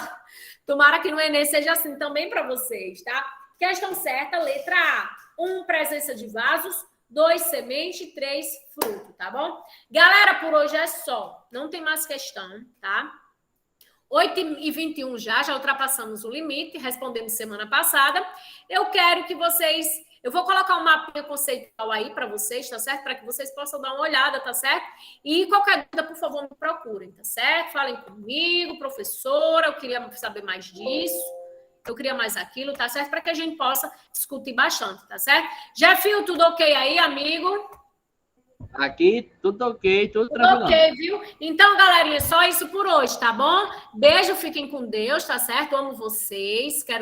Tomara que no Enem seja assim também para vocês, tá? Questão certa, letra A. 1, presença de vasos. 2, semente. 3, fruto, tá bom? Galera, por hoje é só. Não tem mais questão, tá? 8h21 já ultrapassamos o limite, respondemos semana passada. Eu quero que vocês... Eu vou colocar um mapinha conceitual aí para vocês, tá certo? Para que vocês possam dar uma olhada, tá certo? E qualquer dúvida, por favor, me procurem, tá certo? Falem comigo, professora, eu queria saber mais disso, eu queria mais aquilo, tá certo? Para que a gente possa discutir bastante, tá certo? Jefinho, tudo ok aí, amigo? Aqui, tudo ok, tudo tranquilo. Ok, viu? Então, galerinha, só isso por hoje, tá bom? Beijo, fiquem com Deus, tá certo? Amo vocês, quero